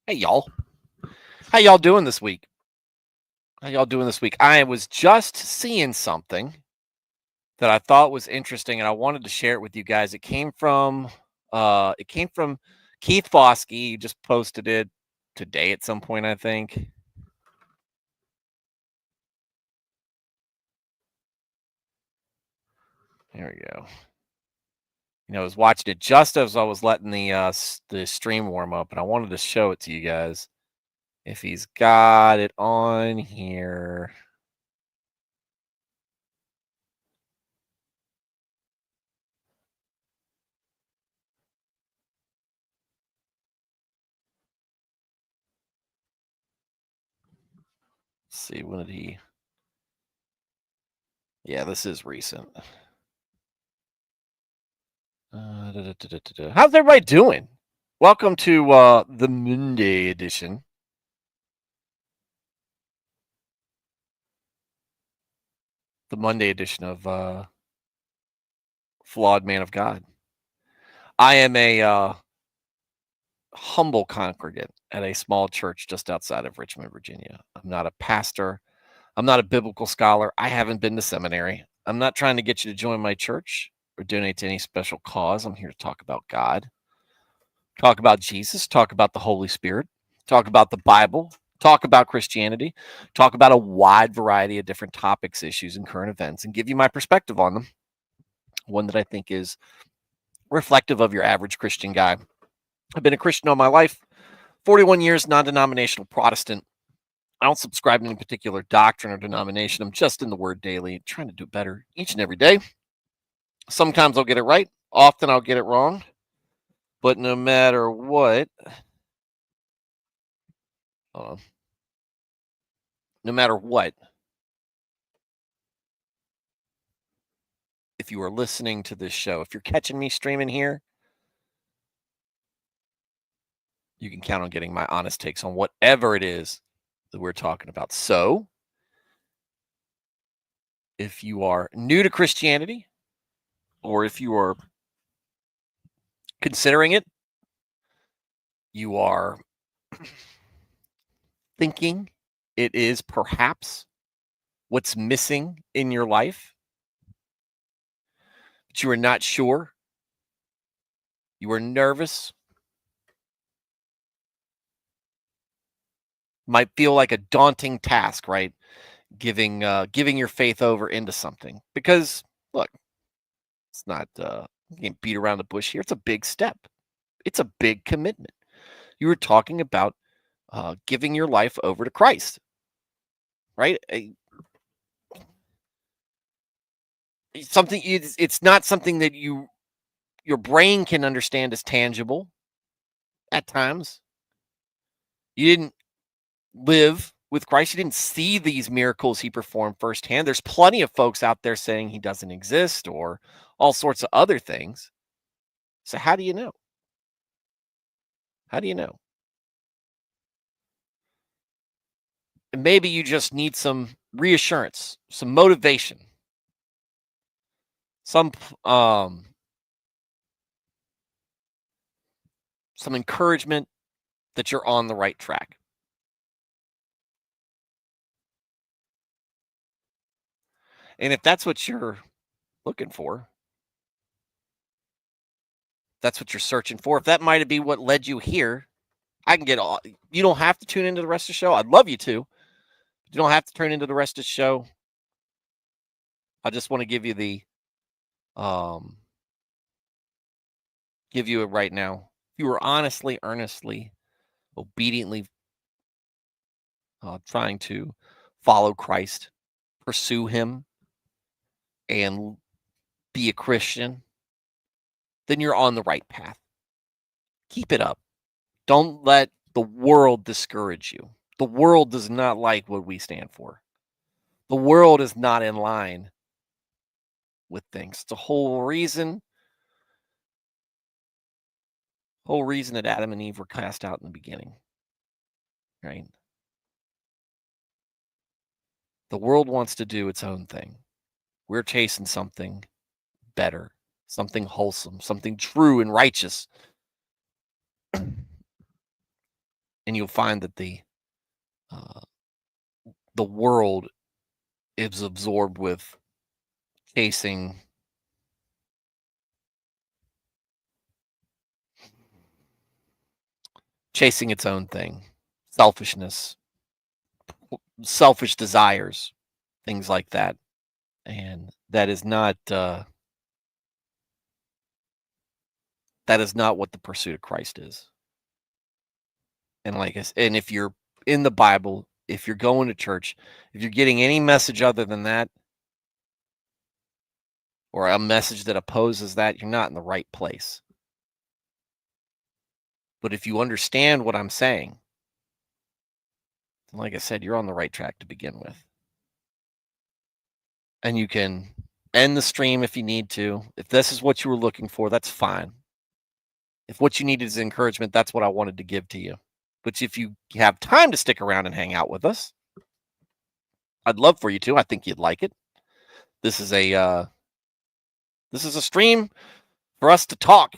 Hey y'all. How y'all doing this week? I was just seeing something that I thought was interesting and I wanted to share it with you guys. It came from Keith Foskey. He just posted it today at some point, I think. There we go. I was watching it just as I was letting the stream warm up, and I wanted to show it to you guys. If he's got it on here. Let's see, when did he? Yeah, this is recent. How's everybody doing? Welcome to the Monday edition. The Monday edition of Flawed Man of God. I am a humble congregant at a small church just outside of Richmond, Virginia. I'm not a pastor. I'm not a biblical scholar. I haven't been to seminary. I'm not trying to get you to join my church or donate to any special cause. I'm here to talk about God, talk about Jesus, talk about the Holy Spirit, talk about the Bible, talk about Christianity, talk about a wide variety of different topics, issues, and current events, and give you my perspective on them. One that I think is reflective of your average Christian guy. I've been a Christian all my life, 41 years, non denominational Protestant. I don't subscribe to any particular doctrine or denomination. I'm just in the Word daily, trying to do better each and every day. Sometimes I'll get it right, often I'll get it wrong. But no matter what, no matter what, if you are listening to this show, if you're catching me streaming here, you can count on getting my honest takes on whatever it is that we're talking about. So, if you are new to Christianity, or if you are considering it, you are thinking it is perhaps what's missing in your life, but you are not sure, you are nervous, might feel like a daunting task, right? Giving your faith over into something, because look, it's not getting beat around the bush here. It's a big step. It's a big commitment. You were talking about giving your life over to Christ, right? It's not something that your brain can understand as tangible. At times, you didn't live with Christ. You didn't see these miracles he performed firsthand. There's plenty of folks out there saying he doesn't exist or all sorts of other things. So how do you know? How do you know? And maybe you just need some reassurance, some motivation, some um some encouragement that you're on the right track. And if that's what you're looking for, that's what you're searching for. If that might be what led you here, I can get all. You don't have to tune into the rest of the show. I'd love you to. You don't have to turn into the rest of the show. I just want to um give you it right now. If you were honestly, earnestly, obediently trying to follow Christ, pursue Him, and be a Christian, then you're on the right path. Keep it up. Don't let the world discourage you. The world does not like what we stand for. The world is not in line with things. It's the whole reason that Adam and Eve were cast out in the beginning, right? The world wants to do its own thing. We're chasing something better, something wholesome, something true and righteous. And you'll find that the world is absorbed with chasing its own thing, selfishness, selfish desires, things like that. And that is not what the pursuit of Christ is. And and if you're in the Bible, if you're going to church, if you're getting any message other than that, or a message that opposes that, you're not in the right place. But if you understand what I'm saying, like I said, you're on the right track to begin with. And you can end the stream if you need to. If this is what you were looking for, that's fine. If what you needed is encouragement, that's what I wanted to give to you. But if you have time to stick around and hang out with us, I'd love for you to. I think you'd like it. This is a stream for us to talk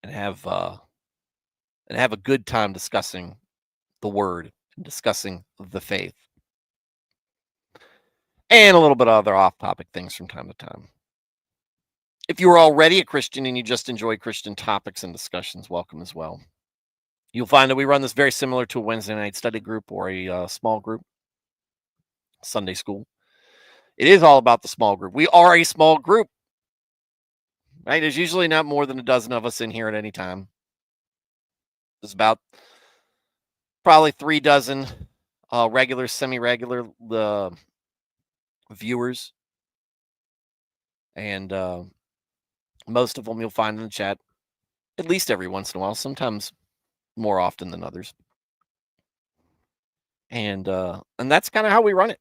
and have a good time discussing the word and discussing the faith and a little bit of other off-topic things from time to time. If you are already a Christian and you just enjoy Christian topics and discussions, welcome as well. You'll find that we run this very similar to a Wednesday night study group or a small group, Sunday school. It is all about the small group. We are a small group, right? There's usually not more than a dozen of us in here at any time. There's about probably 3 dozen regular, semi-regular viewers. And most of them you'll find in the chat at least every once in a while, sometimes more often than others. And that's kind of how we run it.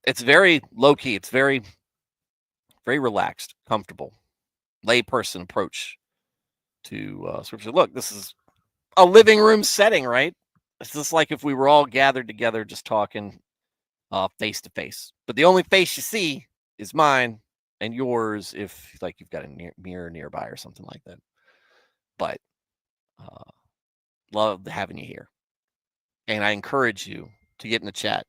It's very low key. It's very, very relaxed, comfortable, layperson approach to scripture. Look, this is a living room setting, right? It's just like if we were all gathered together, just talking face to face. But the only face you see is mine and yours, if like you've got a mirror nearby or something like that. But love having you here, and I encourage you to get in the chat.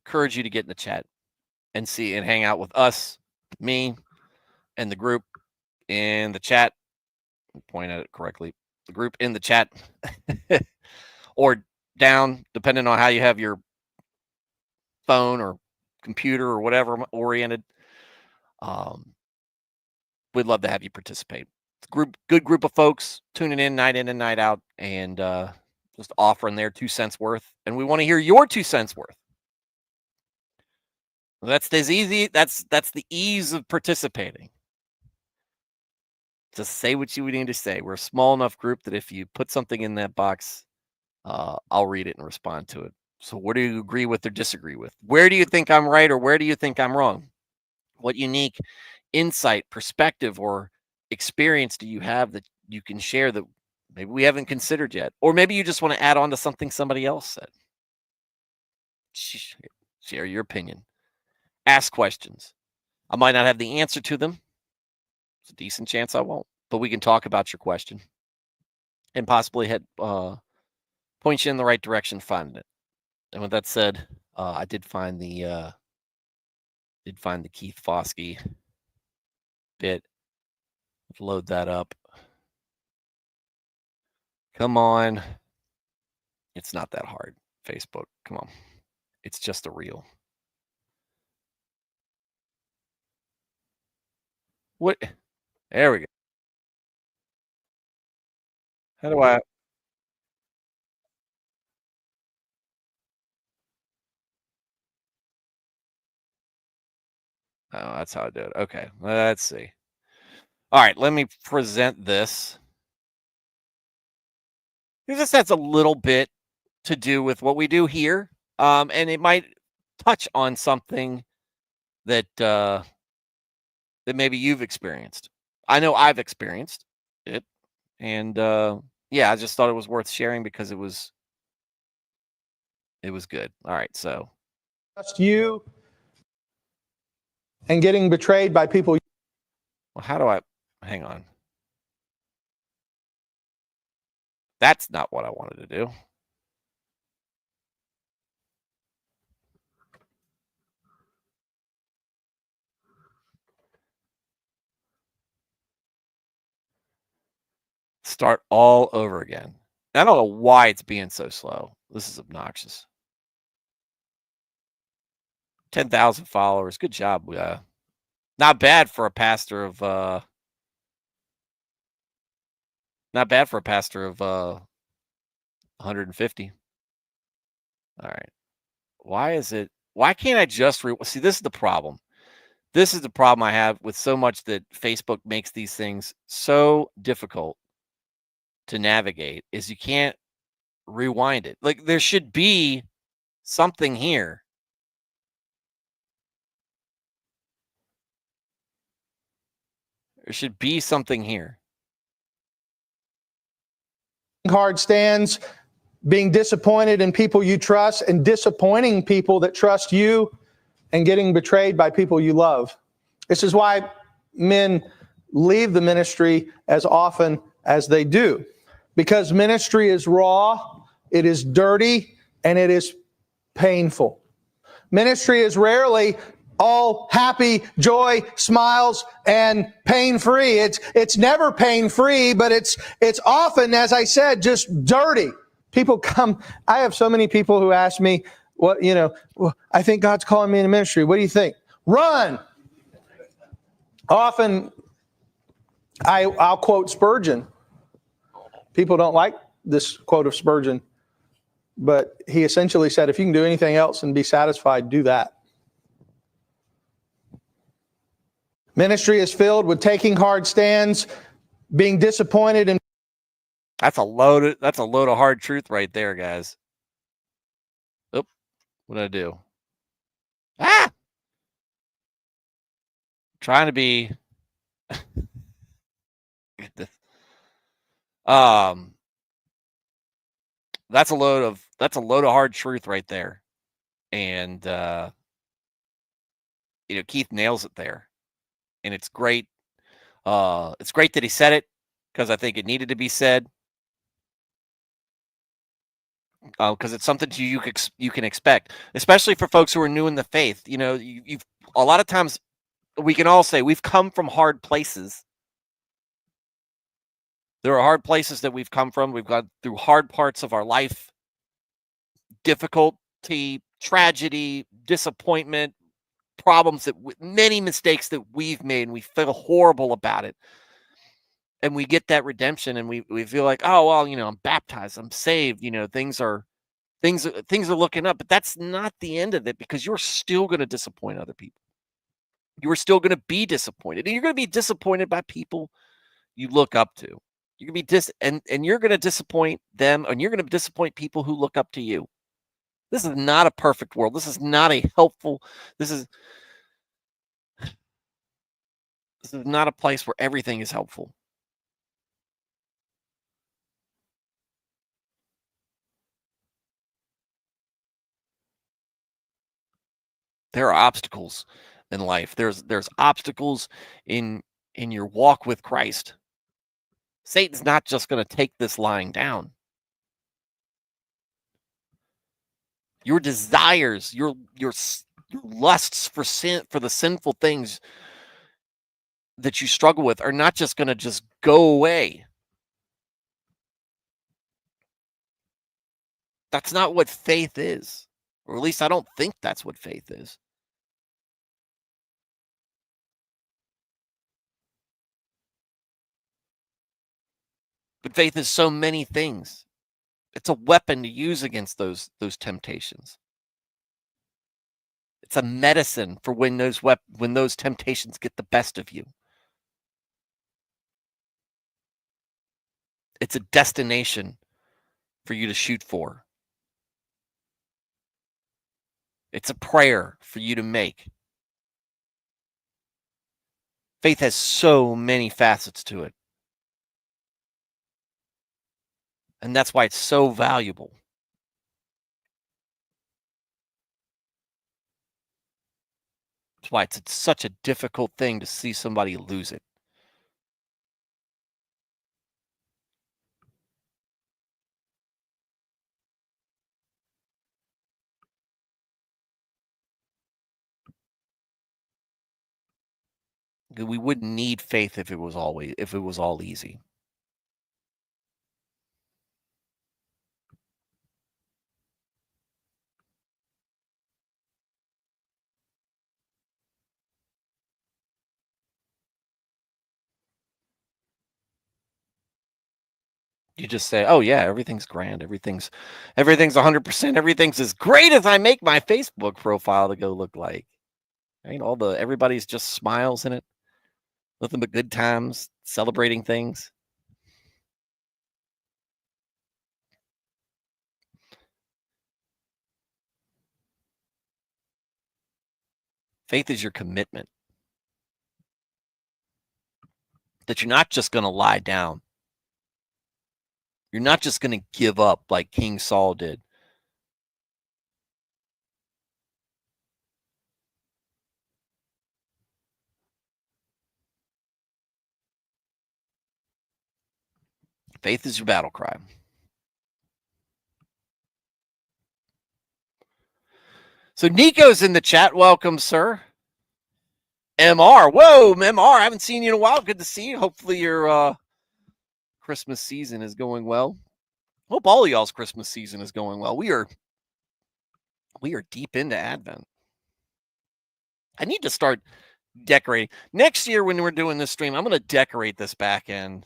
Encourage you to get in the chat and see and hang out with us, me, and the group in the chat. Point at it correctly. The group in the chat, or down, depending on how you have your phone or computer or whatever oriented. We'd love to have you participate. Good group of folks tuning in and night out, and just offering their 2 cents worth. And we want to hear your 2 cents worth. That's as easy. That's the ease of participating. Just say what you need to say. We're a small enough group that if you put something in that box, I'll read it and respond to it. So what do you agree with or disagree with? Where do you think I'm right or where do you think I'm wrong? What unique insight, perspective, or experience do you have that you can share that maybe we haven't considered yet? Or maybe you just want to add on to something somebody else said. Share your opinion. Ask questions. I might not have the answer to them. It's a decent chance I won't. But we can talk about your question and possibly point you in the right direction, finding it. And with that said, I did find the Keith Foskey bit. Let's load that up. Come on. It's not that hard. Facebook, come on. It's just a reel. What? There we go. How do I? Oh, that's how I do it. Okay, let's see. All right, let me present this. This has a little bit to do with what we do here, and it might touch on something that that maybe you've experienced. I know I've experienced it, and yeah, I just thought it was worth sharing because it was good. All right, so Just you. and getting betrayed by people. Well, how do I, hang on. That's not what I wanted to do. Start all over again. I don't know why it's being so slow. This is obnoxious. 10,000 followers. Good job. Not bad for a pastor of not bad for a pastor of 150. All right. Why can't I just see, this is the problem. This is the problem I have with so much that Facebook makes these things so difficult to navigate, is you can't rewind it. Like, there should be something here. There should be something here. Hard stands, being disappointed in people you trust, and disappointing people that trust you, and getting betrayed by people you love. This is why men leave the ministry as often as they do, because ministry is raw, it is dirty, and it is painful. Ministry is rarely all happy, joy, smiles, and pain-free. It's never pain-free, but it's often, as I said, just dirty. People come, I have so many people who ask me, I think God's calling me into ministry. What do you think? Run! Often, I'll quote Spurgeon. People don't like this quote of Spurgeon, but he essentially said, if you can do anything else and be satisfied, do that. Ministry is filled with taking hard stands, being disappointed in. That's a load of hard truth right there, guys. Oop, what did I do? Trying to be that's a load of hard truth right there. And Keith nails it there. And it's great. It's great that he said it, because I think it needed to be said. Because it's something you can expect, especially for folks who are new in the faith. You've a lot of times, we can all say we've come from hard places. There are hard places that we've come from. We've gone through hard parts of our life, difficulty, tragedy, disappointment, problems, many mistakes that we've made, and we feel horrible about it. And we get that redemption, and we feel like, oh, well, I'm baptized, I'm saved, things are looking up. But that's not the end of it, because you're still going to disappoint other people. You are still going to be disappointed, and you're going to be disappointed by people you look up to. You're going to be and you're going to disappoint them, and you're going to disappoint people who look up to you. This is not a perfect world. This is not a helpful. This is not a place where everything is helpful. There are obstacles in life. There's obstacles in your walk with Christ. Satan's not just going to take this lying down. Your desires, your lusts for sin, for the sinful things that you struggle with, are not just going to just go away. That's not what faith is. Or at least I don't think that's what faith is. But faith is so many things. It's a weapon to use against those temptations. It's a medicine for when those temptations get the best of you. It's a destination for you to shoot for. It's a prayer for you to make. Faith has so many facets to it. And that's why it's so valuable. That's why it's such a difficult thing to see somebody lose it. We wouldn't need faith if it was all easy. You just say, "Oh yeah, everything's grand. Everything's 100%. Everything's as great as I make my Facebook profile to go look like." Right? Everybody's just smiles in it. Nothing but good times, celebrating things. Faith is your commitment that you're not just going to lie down. You're not just going to give up like King Saul did. Faith is your battle cry. So Nico's in the chat. Welcome, sir. MR. Whoa, MR. I haven't seen you in a while. Good to see you. Hopefully your Christmas season is going well. Hope all of y'all's Christmas season is going well. We are deep into Advent. I need to start decorating. Next year when we're doing this stream, I'm going to decorate this back end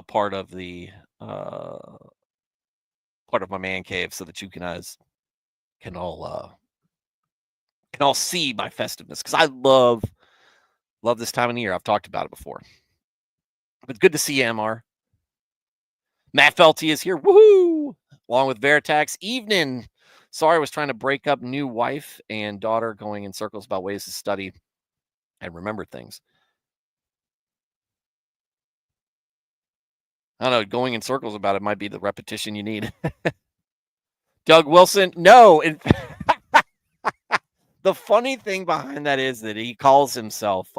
part of the part of my man cave so that you guys can all see my festiveness, because I love this time of the year. I've talked about it before. But good to see you, MR. Matt Felty is here. Woohoo! Along with Veritax. Evening. Sorry, I was trying to break up new wife and daughter going in circles about ways to study and remember things. I don't know. Going in circles about it might be the repetition you need. Doug Wilson. No. The funny thing behind that is that he calls himself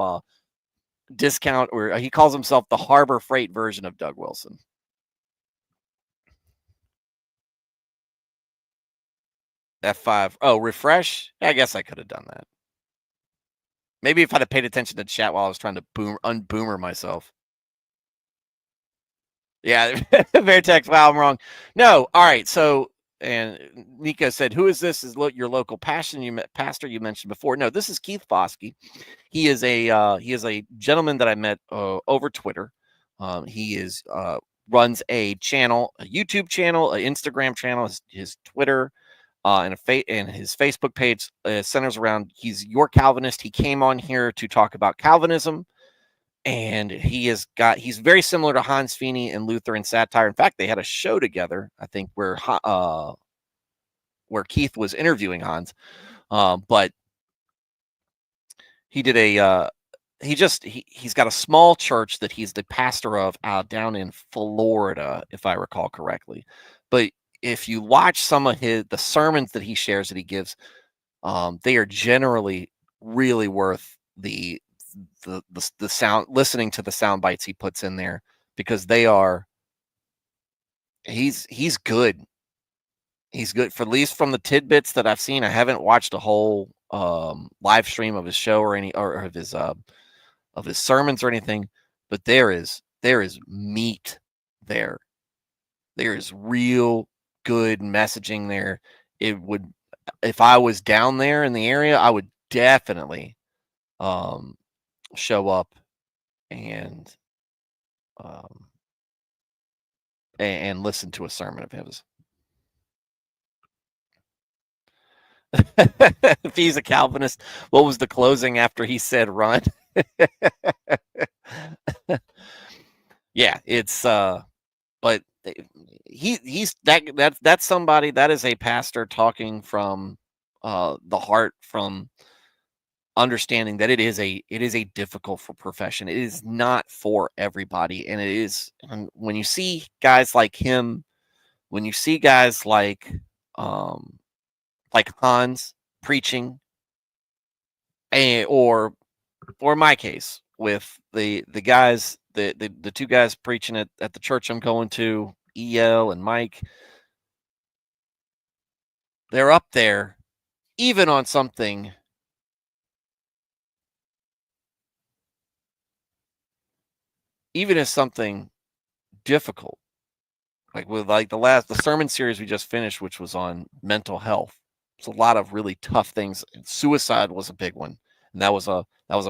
discount, or he calls himself the Harbor Freight version of Doug Wilson. F5. Oh, refresh? Yeah, I guess I could have done that. Maybe if I'd have paid attention to chat while I was trying to unboomer myself. Yeah, Vertex. Wow, I'm wrong. No, all right. So, and Nico said, "Who is this? Is your local pastor you mentioned before?" No, this is Keith Foskey. He is a gentleman that I met over Twitter. He runs a channel, a YouTube channel, an Instagram channel, his Twitter, and his Facebook page centers around. He's your Calvinist. He came on here to talk about Calvinism. And he's very similar to Hans Feeney and Luther and satire. In fact, they had a show together, I think, where Keith was interviewing Hans. But he did he's got a small church that he's the pastor of down in Florida, if I recall correctly. But if you watch some of the sermons that he shares that he gives, they are generally really worth the sound, listening to the sound bites he puts in there, because he's good. He's good, for at least from the tidbits that I've seen. I haven't watched a whole live stream of his show or of his sermons or anything, but there is meat there. There is real good messaging there. If I was down there in the area, I would definitely show up and listen to a sermon of his. If he's a Calvinist, what was the closing after he said run? Yeah, it's but that's somebody that is a pastor talking from the heart, from understanding that it is a difficult profession. It is not for everybody, and and when you see guys like him, when you see guys like Hans preaching, or in my case with the guys, the two guys preaching at the church I'm going to, EL and Mike, they're up there even on something even as something difficult, like with like the sermon series we just finished, which was on mental health. It's a lot of really tough things. Suicide was a big one, and that was a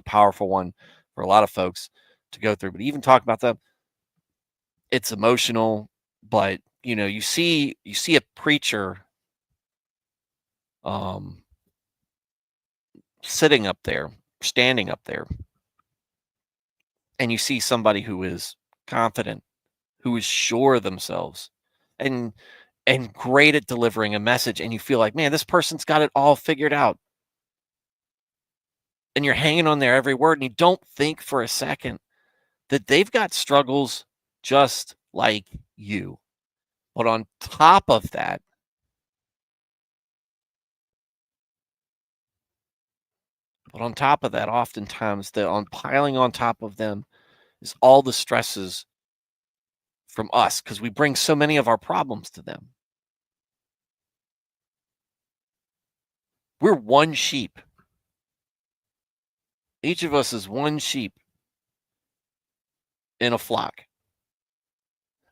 powerful one for a lot of folks to go through. But even talk about that, it's emotional. But you see a preacher um, sitting up there, standing up there, and you see somebody who is confident, who is sure of themselves, and great at delivering a message, and you feel like, man, this person's got it all figured out. And you're hanging on their every word, and you don't think for a second that they've got struggles just like you. But on top of that, oftentimes piling on top of them is all the stresses from us, because we bring so many of our problems to them. We're one sheep. Each of us is one sheep in a flock,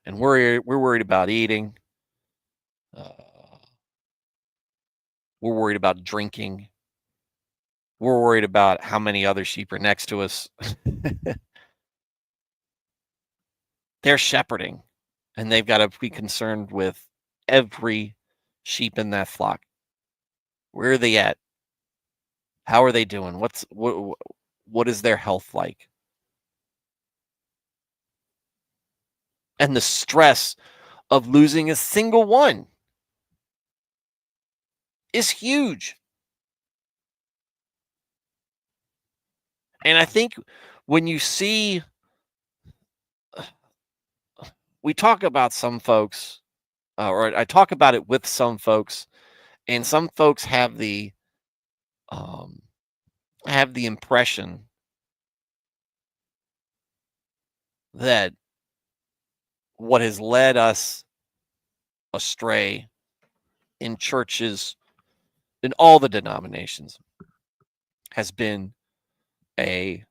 and we're worried about eating. We're worried about drinking. We're worried about how many other sheep are next to us. They're shepherding, and they've got to be concerned with every sheep in that flock. Where are they at? How are they doing? What is their health like? And the stress of losing a single one is huge. And I think when you see, we talk about some folks, or I talk about it with some folks, and some folks have the impression that what has led us astray in churches, in all the denominations, has been a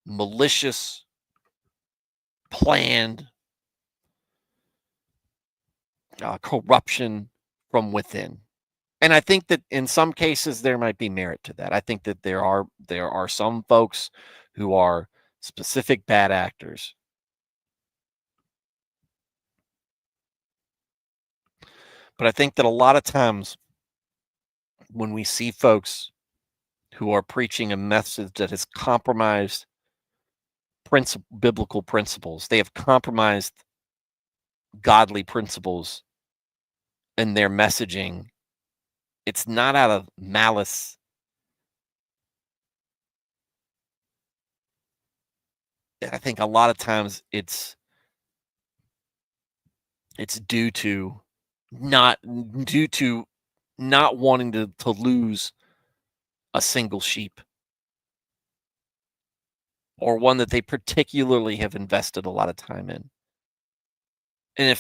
malicious, planned corruption from within. And I think that in some cases there might be merit to that. I think that there are some folks who are specific bad actors. But I think that a lot of times when we see folks who are preaching a message that has compromised biblical principles, they have compromised godly principles in their messaging. It's not out of malice. I think a lot of times it's due to not wanting to lose a single sheep, or one that they particularly have invested a lot of time in. And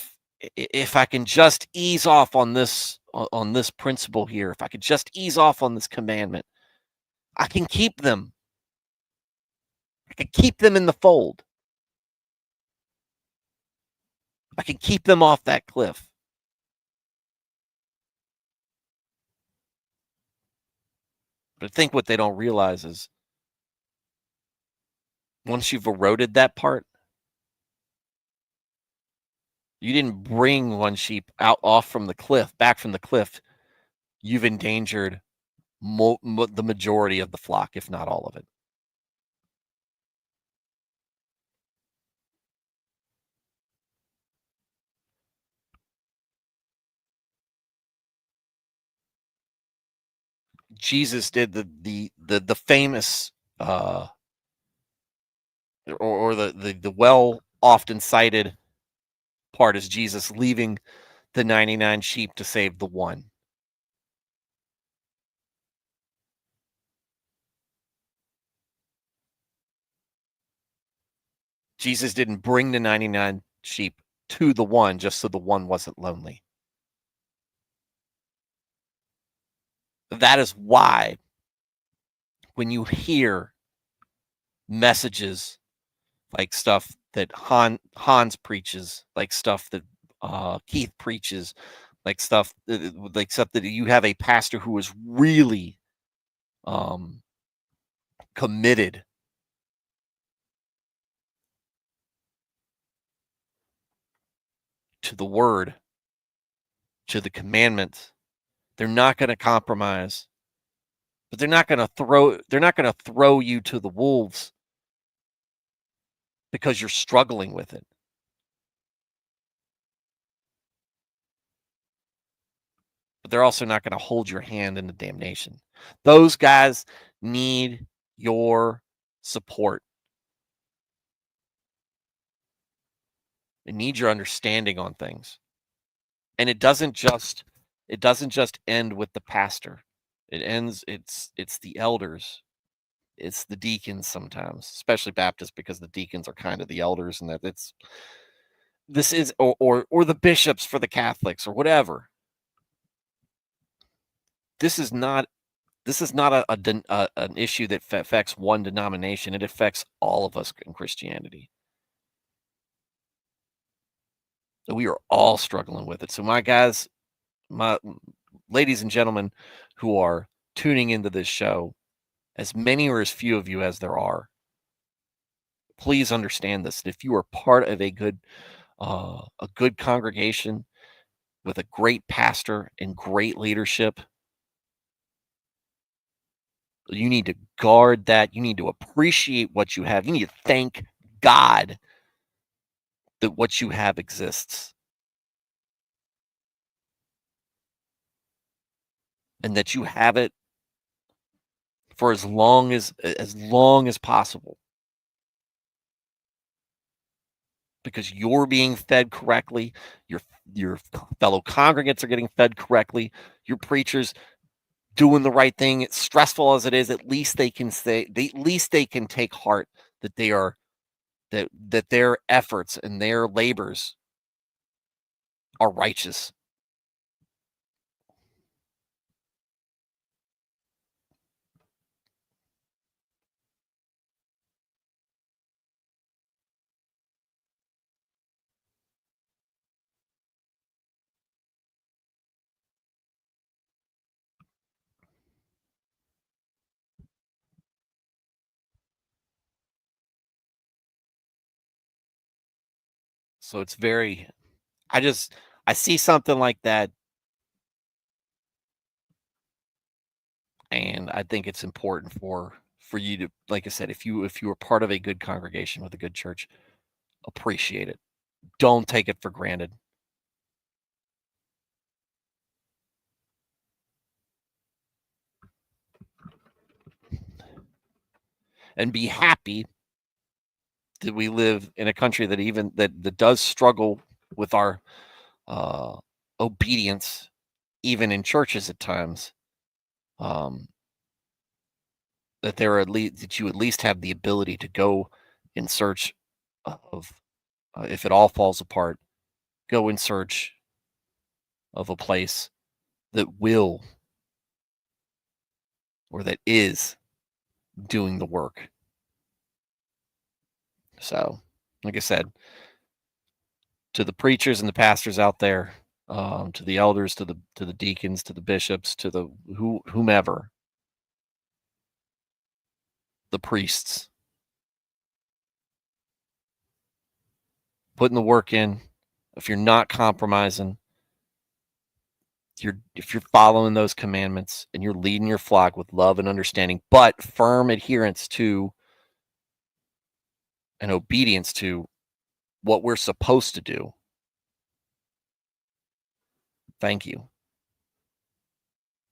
if I can just ease off on this principle here, if I could just ease off on this commandment, I can keep them. I can keep them in the fold. I can keep them off that cliff. But I think what they don't realize is once you've eroded that part, you didn't bring one sheep back from the cliff. You've endangered the majority of the flock, if not all of it. Jesus did the famous or the well often cited part is Jesus leaving the 99 sheep to save the one. Jesus didn't bring the 99 sheep to the one just so the one wasn't lonely. That is why when you hear messages like stuff that Hans preaches, like stuff that Keith preaches, like stuff that you have a pastor who is really committed to the word, to the commandments. They're not going to compromise, but they're not going to throw you to the wolves because you're struggling with it. But they're also not going to hold your hand into damnation. Those guys need your support. They need your understanding on things. And it doesn't just end with the pastor. It's the elders. It's the deacons sometimes, especially Baptists, because the deacons are kind of the elders, and that this is or the bishops for the Catholics or whatever. This is not an issue that affects one denomination. It affects all of us in Christianity. So we are all struggling with it. So my guys, my ladies and gentlemen who are tuning into this show, as many or as few of you as there are, please understand this. If you are part of a good congregation with a great pastor and great leadership, you need to guard that. You need to appreciate what you have. You need to thank God that what you have exists. And that you have it for as long as possible. Because you're being fed correctly, your fellow congregants are getting fed correctly, your preachers doing the right thing. It's stressful as it is, at least they can take heart that they are that their efforts and their labors are righteous. So it's very I see something like that, and I think it's important for you to, like I said, if you are part of a good congregation with a good church, appreciate it. Don't take it for granted. And be happy that we live in a country that even that does struggle with our obedience, even in churches at times. That there are that you at least have the ability to go in search of, if it all falls apart, go in search of a place that will or that is doing the work. So, like I said, to the preachers and the pastors out there, to the elders, to the deacons, to the bishops, to the whomever, the priests, putting the work in. If you're not compromising, if you're following those commandments and you're leading your flock with love and understanding, but firm adherence to and obedience to what we're supposed to do, thank you.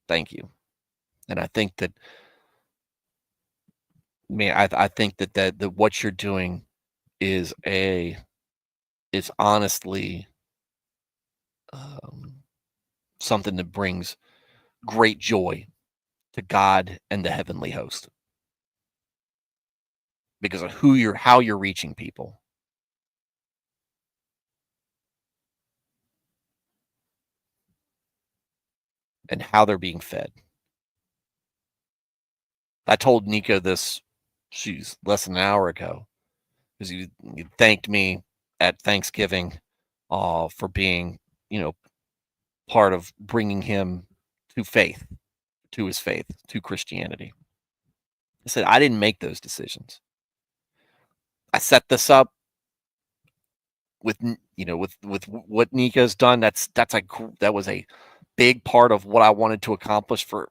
Thank you. And I think that, I think that what you're doing is honestly something that brings great joy to God and the heavenly host because of how you're reaching people. and how they're being fed. I told Nico this, she's less than an hour ago, because he thanked me at Thanksgiving for being, part of bringing him to faith, to his faith, to Christianity. I said, I didn't make those decisions. I set this up with, with what Nico's done. That was a big part of what I wanted to accomplish for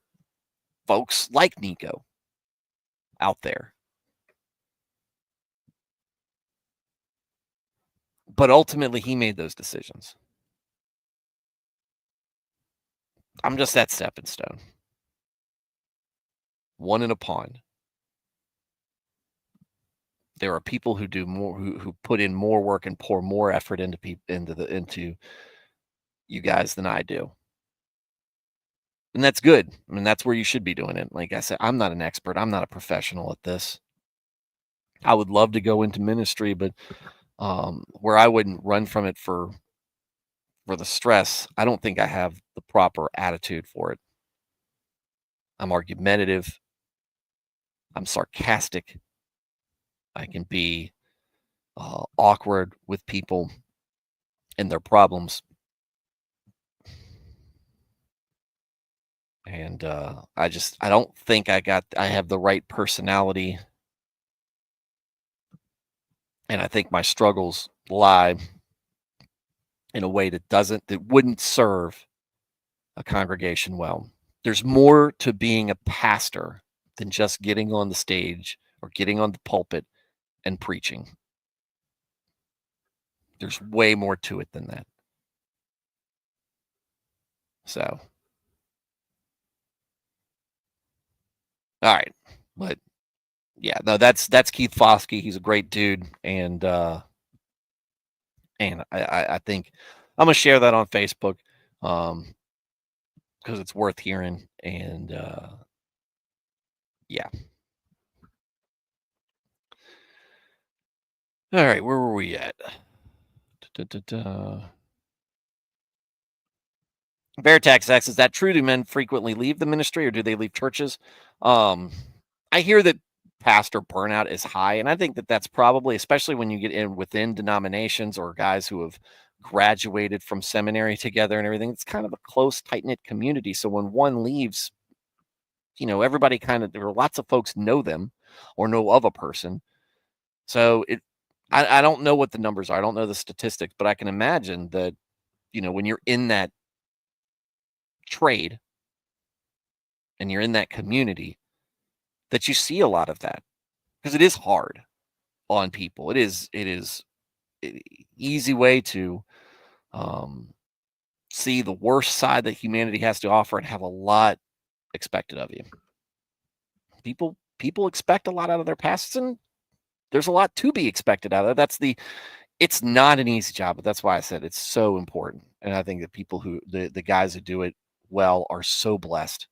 folks like Nico out there. But ultimately, he made those decisions. I'm just that stepping stone, one in a pond. There are people who do more, who put in more work and pour more effort into you guys than I do. And that's good. I mean, that's where you should be doing it. Like I said, I'm not an expert. I'm not a professional at this. I would love to go into ministry, but where I wouldn't run from it for the stress, I don't think I have the proper attitude for it. I'm argumentative. I'm sarcastic. I can be awkward with people and their problems. And I don't think I have the right personality. And I think my struggles lie in a way that wouldn't serve a congregation well. There's more to being a pastor than just getting on the stage or getting on the pulpit and preaching. There's way more to it than that. So, all right. But yeah, no, that's Keith Foskey. He's a great dude. And I think I'm gonna share that on Facebook. Because it's worth hearing. And yeah. All right, where were we at? Veritax X, is that true? Do men frequently leave the ministry or do they leave churches? I hear that pastor burnout is high, and I think that that's probably, especially when you get in within denominations or guys who have graduated from seminary together and everything, it's kind of a close, tight-knit community. So when one leaves, everybody there are lots of folks know them or know of a person. So I don't know what the numbers are. I don't know the statistics, but I can imagine that, when you're in that trade and you're in that community, that you see a lot of that, because it is hard on people. It is easy way to see the worst side that humanity has to offer and have a lot expected of you. People expect a lot out of their pastors, and there's a lot to be expected out of it. It's not an easy job, but that's why I said it's so important. And I think that the guys who do it well are so blessed.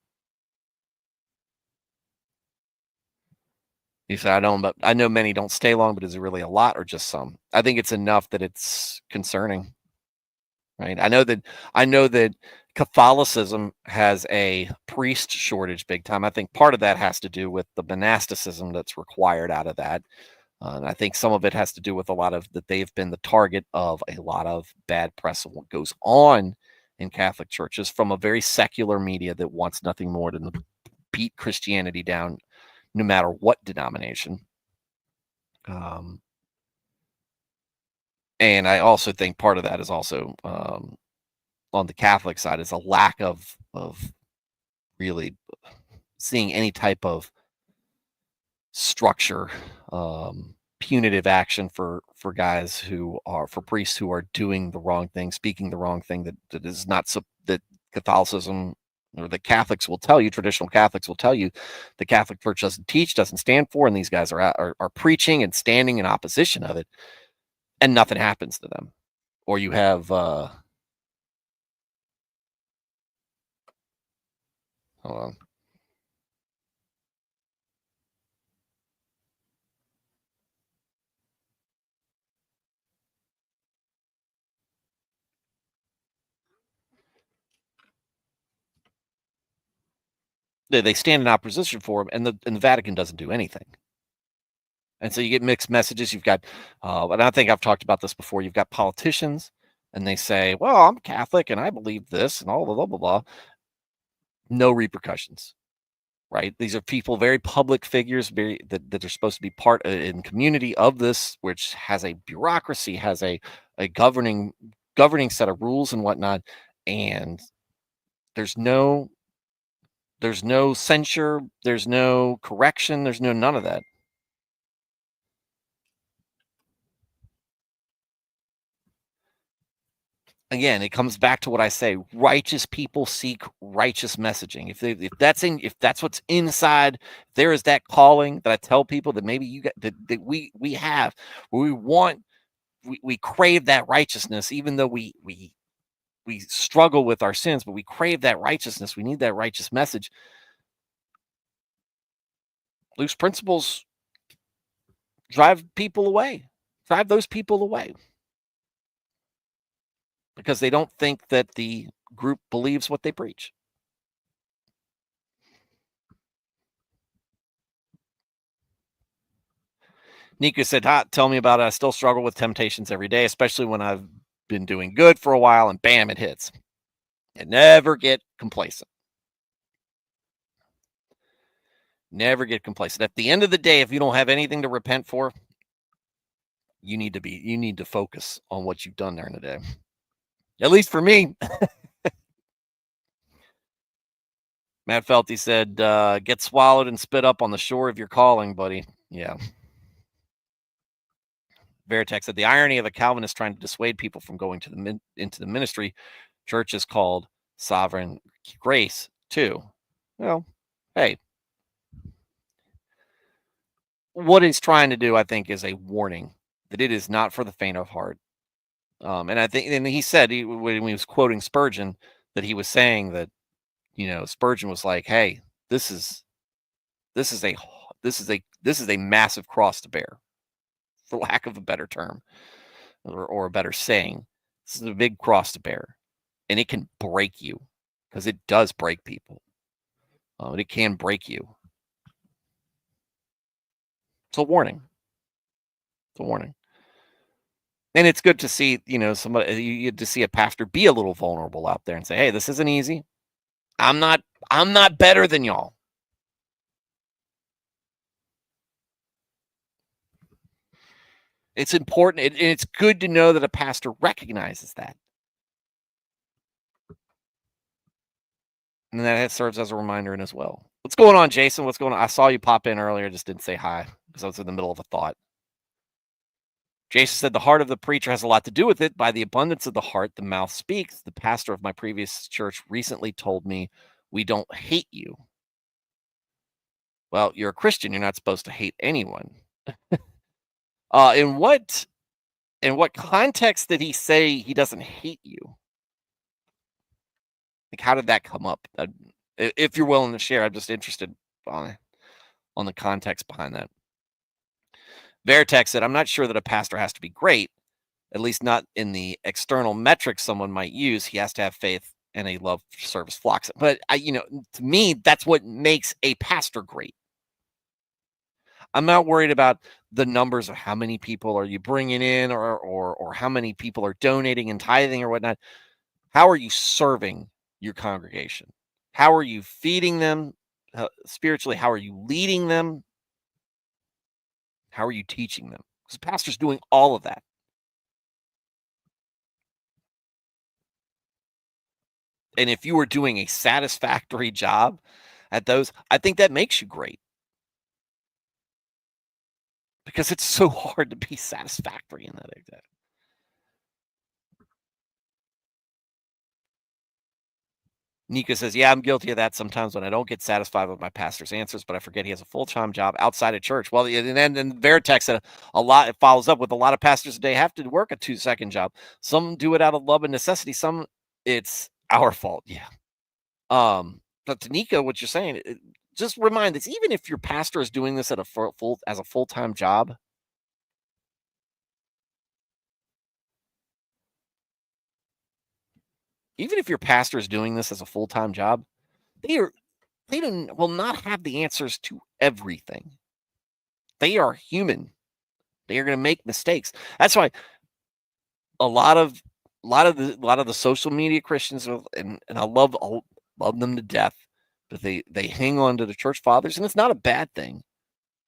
He said, I know many don't stay long, but is it really a lot or just some? I think it's enough that it's concerning, right? I know that Catholicism has a priest shortage big time. I think part of that has to do with the monasticism that's required out of that. And I think some of it has to do with a lot of that they've been the target of a lot of bad press of what goes on in Catholic churches from a very secular media that wants nothing more than to beat Christianity down, no matter what denomination. And I also think part of that is also on the Catholic side is a lack of really seeing any type of structure, punitive action for guys for priests who are doing the wrong thing, speaking the wrong thing that is not so that Catholicism or the Catholics will tell you, traditional Catholics will tell you, the Catholic Church doesn't stand for, and these guys are preaching and standing in opposition of it, and nothing happens to them. Or you have hold on. They stand in opposition for him, and the Vatican doesn't do anything. And so you get mixed messages. You've got, and I think I've talked about this before. You've got politicians, and they say, "Well, I'm Catholic and I believe this," and all blah blah blah. No repercussions, right? These are people, very public figures, that are supposed to be part in community of this, which has a bureaucracy, has a governing set of rules and whatnot, and there's no censure, there's no correction, there's no none of that. Again, it comes back to what I say: righteous people seek righteous messaging. If that's what's inside, there is that calling that I tell people that maybe you got that we have, where we crave that righteousness, even though we struggle with our sins, but we crave that righteousness. We need that righteous message. Loose principles drive those people away, because they don't think that the group believes what they preach. Nika said, tell me about it. I still struggle with temptations every day, especially when I've been doing good for a while and bam, it hits. And never get complacent. Never get complacent. At the end of the day, if you don't have anything to repent for, you need to focus on what you've done during the day. At least for me. Matt Felty said, get swallowed and spit up on the shore of your calling, buddy. Yeah. Veritek said, the irony of a Calvinist trying to dissuade people from going into the ministry, church is called sovereign grace too. Well, hey, what he's trying to do, I think, is a warning that it is not for the faint of heart. And I think, and he said, when he was quoting Spurgeon, that he was saying that, Spurgeon was like, hey, this is a massive cross to bear, for lack of a better term, or a better saying. This is a big cross to bear, and it can break you, because it does break people. It can break you. It's a warning. It's a warning. And it's good to see, somebody, you get to see a pastor be a little vulnerable out there and say, hey, this isn't easy. I'm not better than y'all. It's important, and it's good to know that a pastor recognizes that. And that serves as a reminder as well. What's going on, Jason? What's going on? I saw you pop in earlier. Just didn't say hi because I was in the middle of a thought. Jason said, the heart of the preacher has a lot to do with it. By the abundance of the heart, the mouth speaks. The pastor of my previous church recently told me, we don't hate you. Well, you're a Christian. You're not supposed to hate anyone. In what context did he say he doesn't hate you? Like, how did that come up? If you're willing to share, I'm just interested on the context behind that. Veritek said, I'm not sure that a pastor has to be great, at least not in the external metrics someone might use. He has to have faith and a love for service flocks. But, to me, that's what makes a pastor great. I'm not worried about the numbers of how many people are you bringing in, or how many people are donating and tithing or whatnot. How are you serving your congregation? How are you feeding them spiritually? How are you leading them? How are you teaching them? Because the pastor's doing all of that. And if you are doing a satisfactory job at those, I think that makes you great. Because it's so hard to be satisfactory in that exact. Nika says, yeah, I'm guilty of that sometimes when I don't get satisfied with my pastor's answers, but I forget he has a full-time job outside of church. Well, and then Veritek said it follows up with, a lot of pastors today have to work a 2-second job. Some do it out of love and necessity. Some, it's our fault. Yeah. But to Nika, what you're saying, just remind us, even if your pastor is doing this as a full-time job, even if your pastor is doing this as a full-time job, will not have the answers to everything. They are human. They are going to make mistakes. That's why a lot of the social media Christians, and I love them to death, but they hang on to the church fathers, and it's not a bad thing.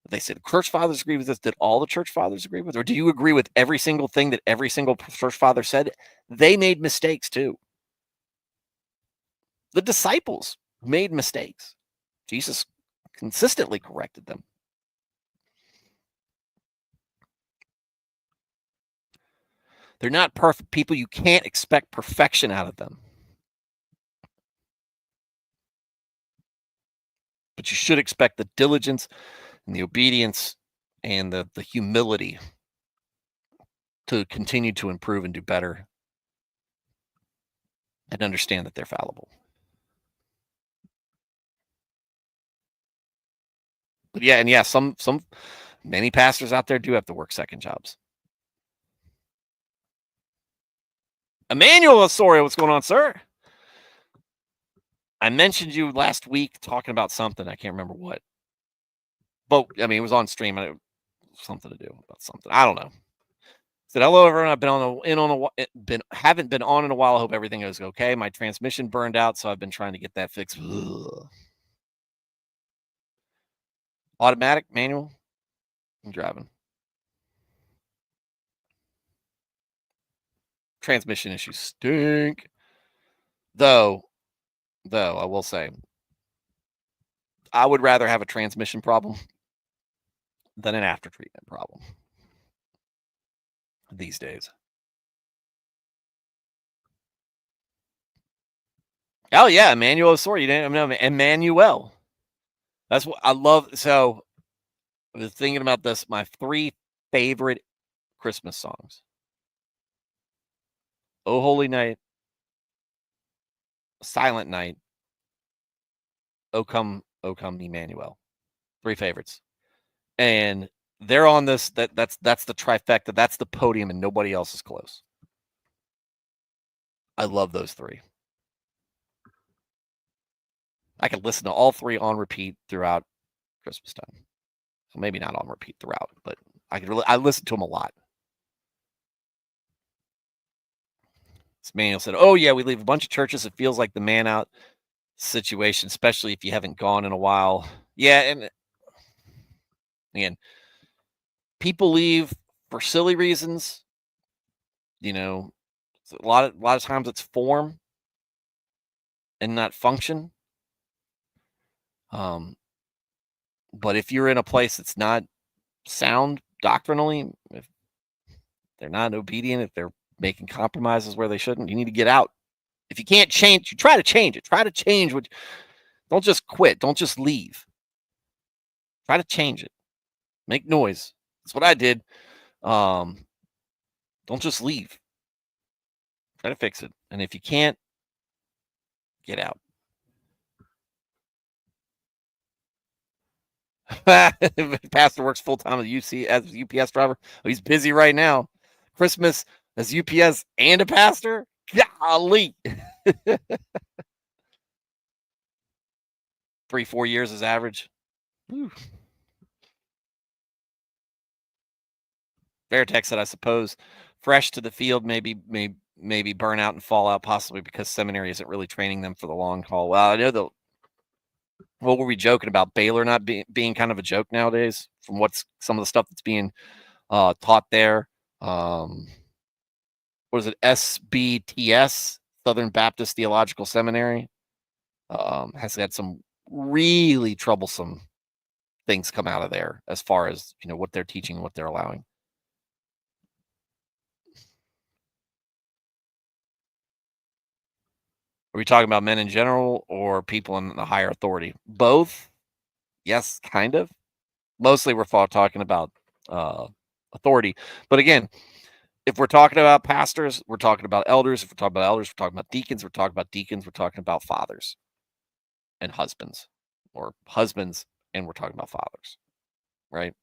They said church fathers agree with this. Did all the church fathers agree with, or do you agree with every single thing that every single church father said? They made mistakes too. The disciples made mistakes. Jesus consistently corrected them. They're not perfect people. You can't expect perfection out of them. But you should expect the diligence and the obedience and the humility to continue to improve and do better and understand that they're fallible. But yeah, many pastors out there do have to work second jobs. Emmanuel Osorio, what's going on, sir? I mentioned you last week talking about something. I can't remember what. But, I mean, it was on stream. Something to do about something. I don't know. Said, hello, everyone. I've haven't been on in a while. I hope everything goes okay. My transmission burned out, so I've been trying to get that fixed. Ugh. Automatic, manual? I'm driving. Transmission issues stink. Though, I will say, I would rather have a transmission problem than an after treatment problem these days. Oh yeah, Emmanuel Osorio. You didn't know Emmanuel. That's what I love. So I was thinking about this. My 3 favorite Christmas songs: "Oh Holy Night," "Silent Night," "O Come Emmanuel." 3 favorites, and they're on this. That's the trifecta. That's the podium, and nobody else is close. I love those 3. I could listen to all 3 on repeat throughout Christmas time. So maybe not on repeat throughout, but I listen to them a lot. This Manuel said, "Oh yeah, we leave a bunch of churches. It feels like the man out situation, especially if you haven't gone in a while." Yeah, and again, people leave for silly reasons. You know, a lot of times it's form and not function. But if you're in a place that's not sound doctrinally, if they're not obedient, if they're making compromises where they shouldn't, you need to get out. If you can't change, you try to change it. Try to change what. Don't just quit. Don't just leave. Try to change it. Make noise. That's what I did. Don't just leave. Try to fix it. And if you can't, get out. Pastor works full time as a UPS driver. Oh, he's busy right now. Christmas as UPS and a pastor? Golly. 3-4 years is average. Whew. Veritech said, I suppose fresh to the field, maybe burn out and fall out, possibly because seminary isn't really training them for the long haul. Well, I know what were we joking about? Baylor not being kind of a joke nowadays from some of the stuff that's being taught there. What is it? SBTS, Southern Baptist Theological Seminary, has had some really troublesome things come out of there as far as, what they're teaching and what they're allowing. Are we talking about men in general or people in the higher authority? Both. Yes, kind of. Mostly we're talking about authority. But again, if we're talking about pastors, we're talking about elders. If we're talking about elders, we're talking about deacons. We're talking about deacons. We're talking about fathers and husbands, or husbands, and we're talking about fathers, right?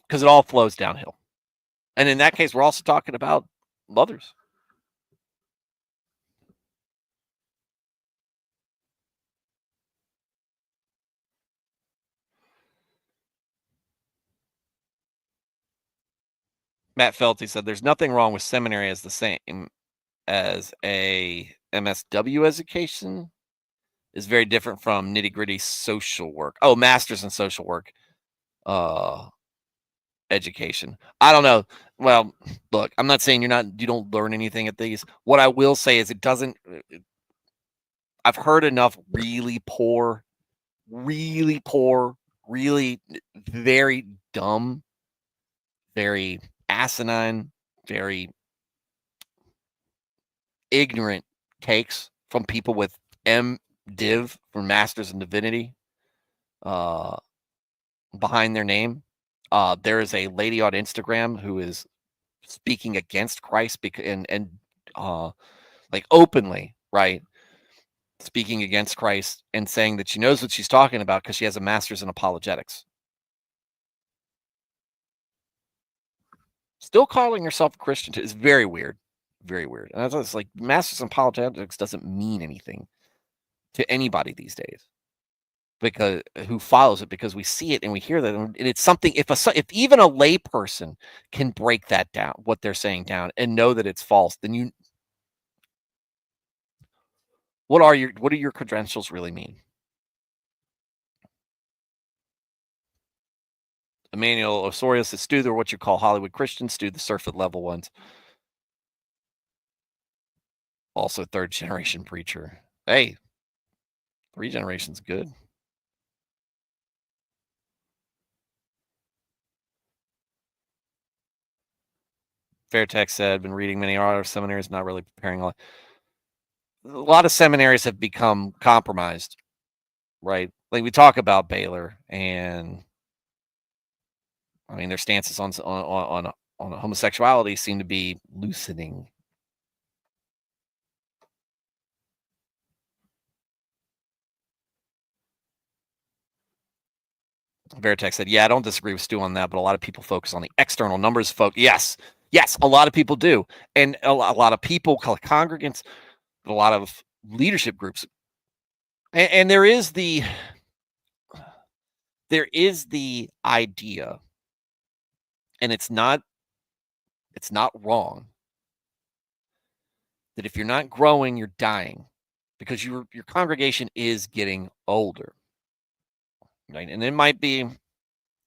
Because it all flows downhill. And in that case, we're also talking about mothers. Matt Felty said, "There's nothing wrong with seminary as the same as a MSW education. Is very different from nitty gritty social work. Oh, master's in social work education. I don't know. Well, look, I'm not saying you don't learn anything at these. What I will say is it doesn't. I've heard enough really poor, really very dumb, very asinine, very ignorant takes from people with MDiv for Masters in Divinity behind their name. There is a lady on Instagram who is speaking against Christ and like openly, right? Speaking against Christ and saying that she knows what she's talking about because she has a master's in apologetics. Still calling herself a Christian is very weird. Very weird. And that's like master's in apologetics doesn't mean anything to anybody these days. Because who follows it, because we see it and we hear that, and it's something. If even a lay person can break that down, what they're saying down, and know that it's false, then what do your credentials really mean? Emmanuel Osorio says, "Stu, they're what you call Hollywood Christians. Stu, the surface level ones." Also, third generation preacher. Hey, 3 generations good. Fairtex said, "Been reading many other seminaries, not really preparing a lot of seminaries have become compromised, right? Like we talk about Baylor, and I mean their stances on homosexuality seem to be loosening." Veritex said, "Yeah, I don't disagree with Stu on that, but a lot of people focus on the external numbers. Yes, a lot of people do, and a lot of people, congregants, a lot of leadership groups, and there is the idea, and it's not wrong, that if you're not growing, you're dying, because your congregation is getting older, right? And you might be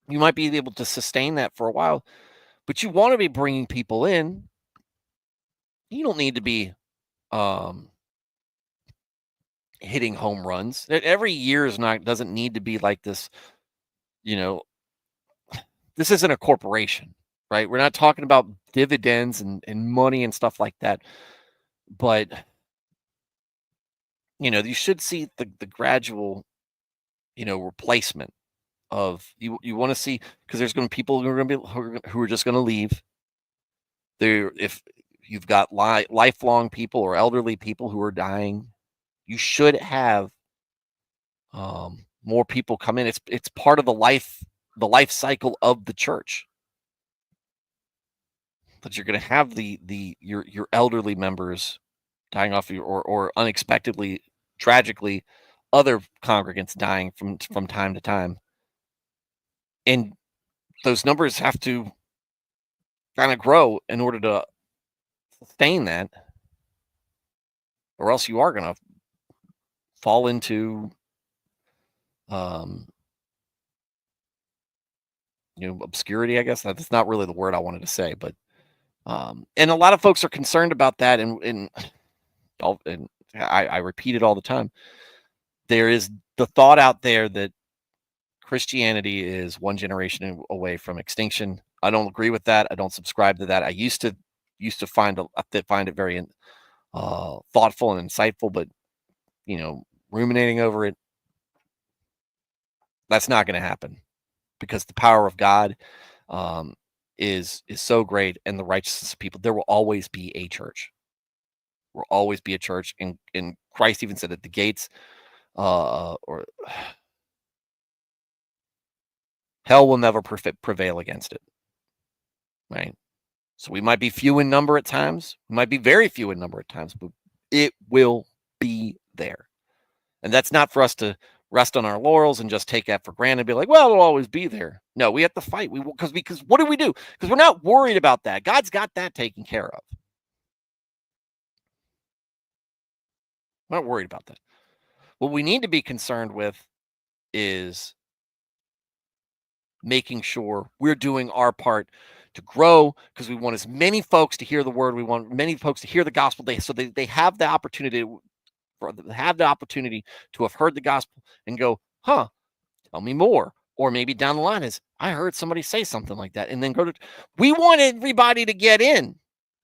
able to sustain that for a while, but you want to be bringing people in. You don't need to be hitting home runs. Every year doesn't need to be like this. You know, this isn't a corporation, right? We're not talking about dividends and money and stuff like that. But you should see the gradual, replacement of you want to see, because there's going to be people who are going to be who are just going to leave. There, if you've got lifelong people or elderly people who are dying, you should have more people come in. It's part of the life cycle of the church, that you're going to have your elderly members dying off, or unexpectedly, tragically, other congregants dying from time to time, and those numbers have to kind of grow in order to sustain that, or else you are going to fall into um obscurity, I guess. That's not really the word I wanted to say, but and a lot of folks are concerned about that, and I repeat it all the time. There is the thought out there that Christianity is one generation away from extinction. I don't agree with that. I don't subscribe to that. I used to find it very thoughtful and insightful, but ruminating over it, that's not going to happen, because the power of God is so great, and the righteousness of people. There will always be a church. Will always be a church, and Christ even said that the gates or hell will never prevail against it, right? So we might be few in number at times. We might be very few in number at times, but it will be there. And that's not for us to rest on our laurels and just take that for granted and be like, well, it'll always be there. No, we have to fight. Because what do we do? Because we're not worried about that. God's got that taken care of. We're not worried about that. What we need to be concerned with is making sure we're doing our part to grow, because we want as many folks to hear the word. We want many folks to hear the gospel, so they have the opportunity to have heard the gospel and go, huh, tell me more. Or maybe down the line is, I heard somebody say something like that, and then we want everybody to get in.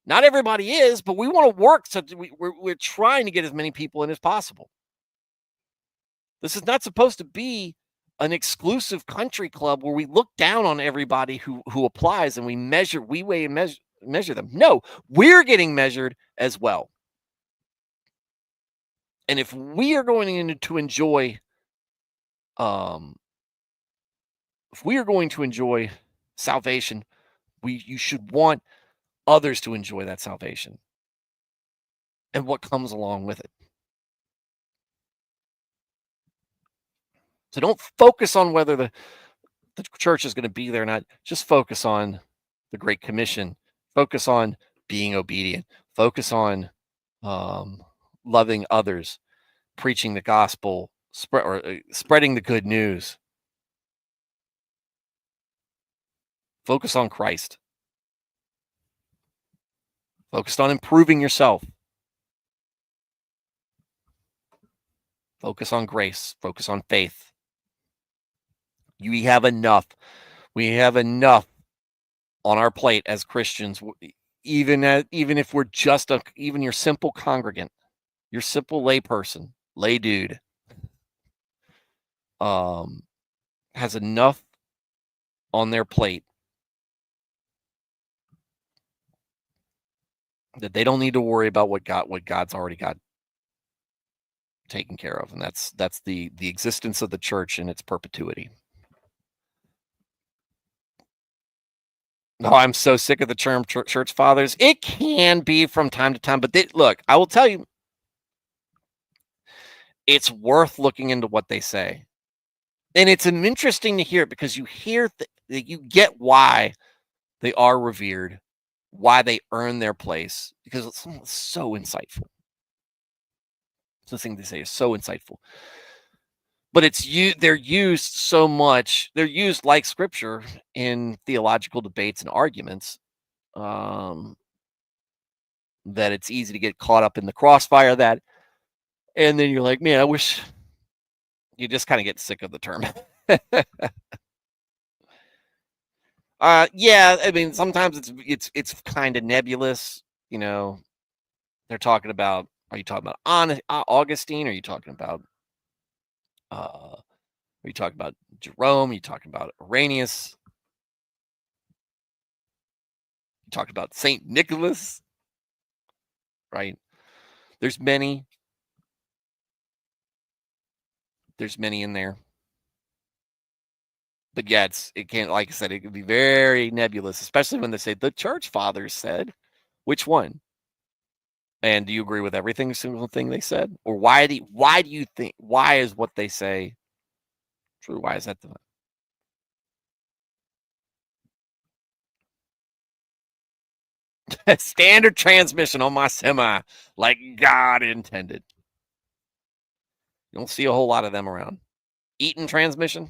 Not everybody is, but we want to work. So we're trying to get as many people in as possible. This is not supposed to be an exclusive country club where we look down on everybody who applies, and we weigh and measure them. No, we're getting measured as well. And if we are going to enjoy, salvation, you should want others to enjoy that salvation and what comes along with it. So don't focus on whether the church is going to be there or not. Just focus on the Great Commission. Focus on being obedient. Focus on loving others, preaching the gospel, spreading the good news. Focus on Christ. Focus on improving yourself. Focus on grace. Focus on faith. We have enough. We have enough on our plate as Christians, even if we're just even your simple congregant, your simple lay person, lay dude, has enough on their plate that they don't need to worry about what God's already got taken care of, and that's the existence of the church in its perpetuity. Oh, I'm so sick of the term church fathers. It can be from time to time, but look, I will tell you, it's worth looking into what they say. And it's interesting to hear it, because you hear that you get why they are revered, why they earn their place, because it's so insightful. Something they say is so insightful. But they're used so much. They're used like scripture in theological debates and arguments, that it's easy to get caught up in the crossfire of that. And then you're like, man, I wish. You just kind of get sick of the term. Yeah, I mean, sometimes it's kind of nebulous. They're talking about. Are you talking about Augustine? Are you talking about? Are you talking about Jerome? Are you talking about Irenaeus? You talking about Saint Nicholas? Right? There's many. There's many in there. But yeah, it can't. Like I said, it could be very nebulous, especially when they say the church fathers said. Which one? And do you agree with every single thing they said? Or why do you think, why is what they say true? Why is that the standard transmission on my semi, like God intended? You don't see a whole lot of them around. Eaton transmission?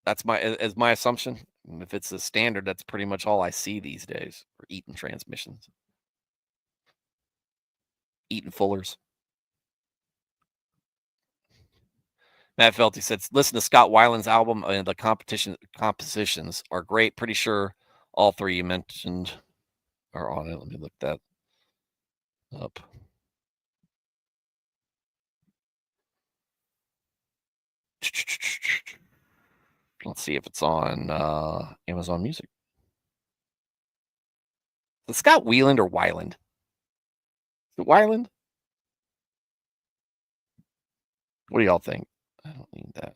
That's my assumption. And if it's a standard, that's pretty much all I see these days for Eaton transmissions. Eaton Fullers. Matt Felty said, listen to Scott Weiland's album, and the compositions are great. Pretty sure all three you mentioned are on it. Let me look that up. Let's see if it's on Amazon Music. Is it Scott Weiland or Weiland? Is it Weiland? What do y'all think? I don't need that.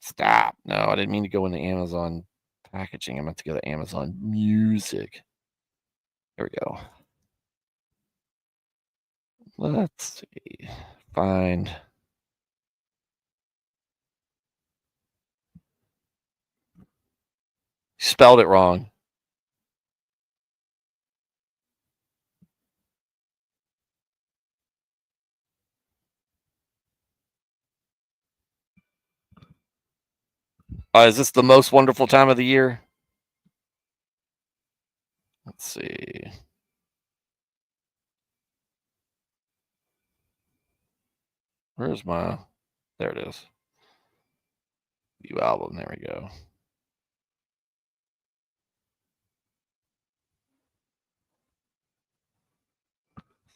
Stop. No, I didn't mean to go into Amazon packaging. I meant to go to Amazon Music. There we go. Let's see. Find Spelled it wrong. Is this the most wonderful time of the year? Let's see. Where's my... There it is. View album. There we go.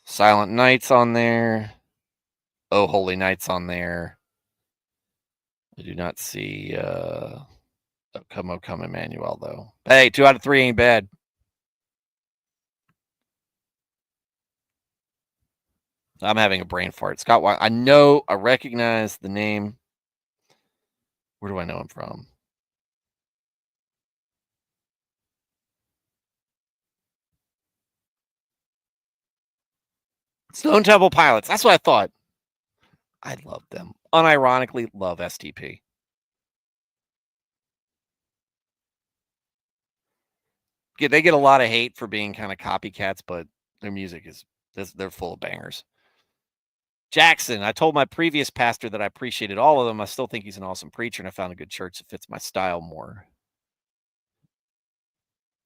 Silent Night's on there. Oh, Holy Night's on there. I do not see O Come Emmanuel, though. Hey, 2 out of 3 ain't bad. I'm having a brain fart. Scott, I know, I recognize the name. Where do I know him from? Stone Temple Pilots. That's what I thought. I love them. Unironically love STP. They get a lot of hate for being kind of copycats, but their music they're full of bangers. Jackson, I told my previous pastor that I appreciated all of them. I still think he's an awesome preacher, and I found a good church that fits my style more.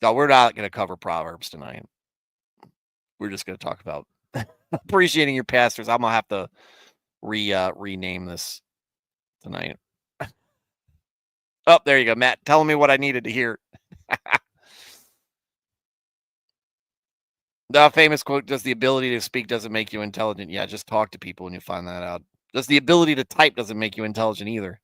No, we're not going to cover Proverbs tonight. We're just going to talk about appreciating your pastors. I'm going to have to rename this tonight. Oh, there you go, Matt. Telling me what I needed to hear. The famous quote, does the ability to speak doesn't make you intelligent. Yeah, just talk to people and you'll find that out. Does the ability to type doesn't make you intelligent either.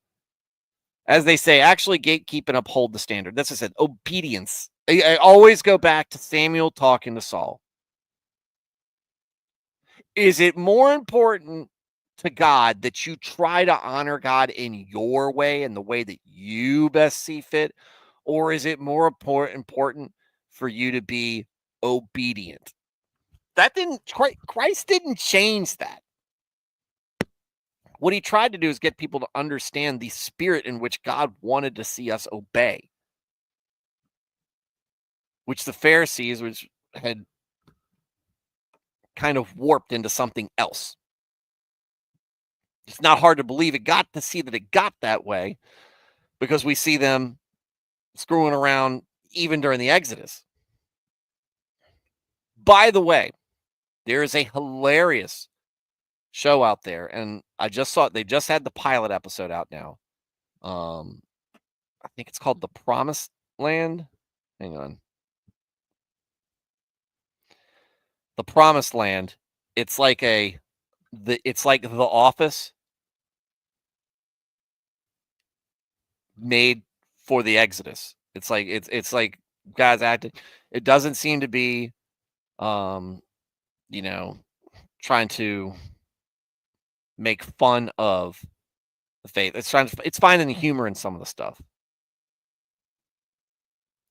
As they say, actually gatekeep and uphold the standard. That's what I said, obedience. I always go back to Samuel talking to Saul. Is it more important to God that you try to honor God in your way and the way that you best see fit? Or is it more important for you to be obedient? Christ didn't change that. What he tried to do is get people to understand the spirit in which God wanted to see us obey, which the Pharisees had kind of warped into something else. It's not hard to believe it got that way because we see them screwing around even during the Exodus. By the way, there is a hilarious show out there, and I just saw it. They just had the pilot episode out now. I think it's called The Promised Land. Hang on. The Promised Land. It's like The Office made for the Exodus. It's like guys acting. It doesn't seem to be trying to make fun of the faith. It's finding the humor in some of the stuff.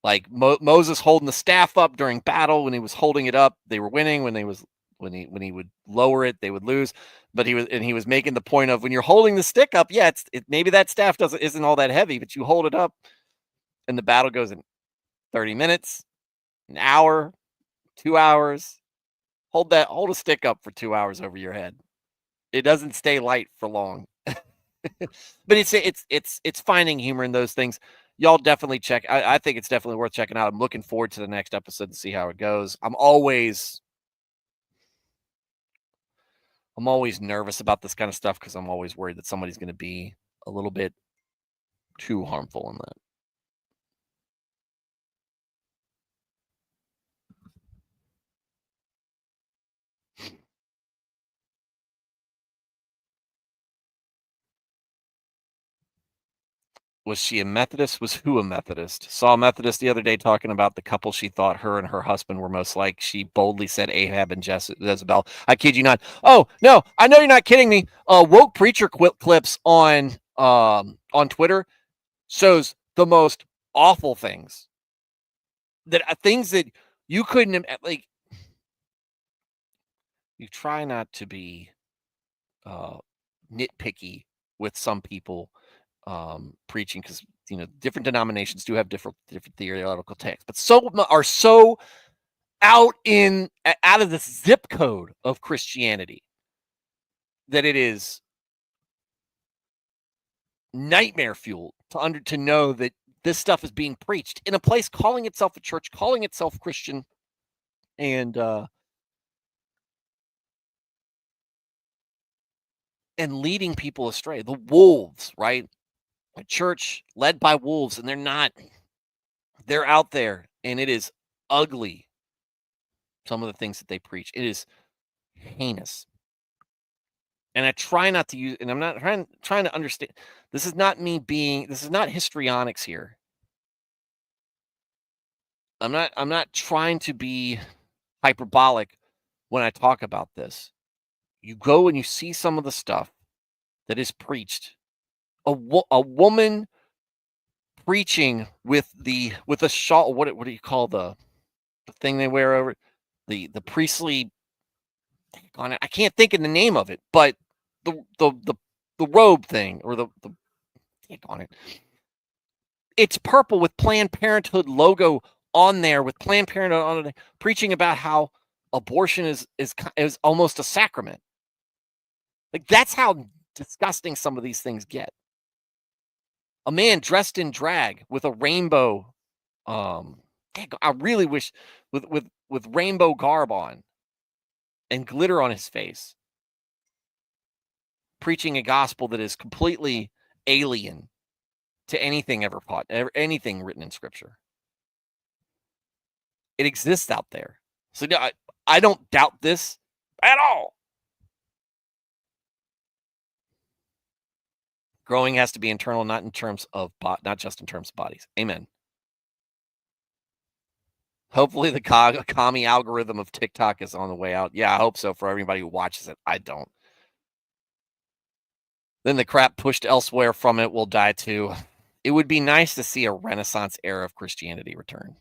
Like Moses holding the staff up during battle. When he was holding it up, they were winning. When he would lower it, they would lose. But he was making the point of when you're holding the stick up, yeah, maybe that staff isn't all that heavy, but you hold it up, and the battle goes in 30 minutes, an hour, 2 hours. Hold a stick up for 2 hours over your head. It doesn't stay light for long. But it's finding humor in those things. Y'all definitely check. I think it's definitely worth checking out. I'm looking forward to the next episode to see how it goes. I'm always nervous about this kind of stuff because I'm always worried that somebody's going to be a little bit too harmful in that. Was she a Methodist? Was who a Methodist? Saw a Methodist the other day talking about the couple she thought her and her husband were most like. She boldly said Ahab and Jezebel. I kid you not. Oh, no, I know you're not kidding me. Woke preacher clips on Twitter shows the most awful things. Things that you couldn't, like, you try not to be nitpicky with some people preaching, because different denominations do have different theological texts, but are so out of the zip code of Christianity that it is nightmare fuel to know that this stuff is being preached in a place calling itself a church, calling itself Christian, and leading people astray. The wolves, right? A church led by wolves, and they're out there, and it is ugly. Some of the things that they preach, it is heinous. And I try not to use, and I'm not trying to understand. This is not histrionics here. I'm not trying to be hyperbolic when I talk about this. You go and you see some of the stuff that is preached. A woman preaching with a shawl. What do you call the thing they wear over the priestly? I can't think of the name of it, but the robe thing, or the on it. It's purple with Planned Parenthood logo on there, with Planned Parenthood on it, preaching about how abortion is almost a sacrament. Like, that's how disgusting some of these things get. A man dressed in drag with a rainbow, I really wish, with rainbow garb on and glitter on his face, preaching a gospel that is completely alien to anything ever taught, anything written in Scripture. It exists out there. So I don't doubt this at all. Growing has to be internal, not just in terms of bodies. Amen. Hopefully the commie algorithm of TikTok is on the way out. Yeah, I hope so for everybody who watches it. I don't. Then the crap pushed elsewhere from it will die too. It would be nice to see a Renaissance era of Christianity return.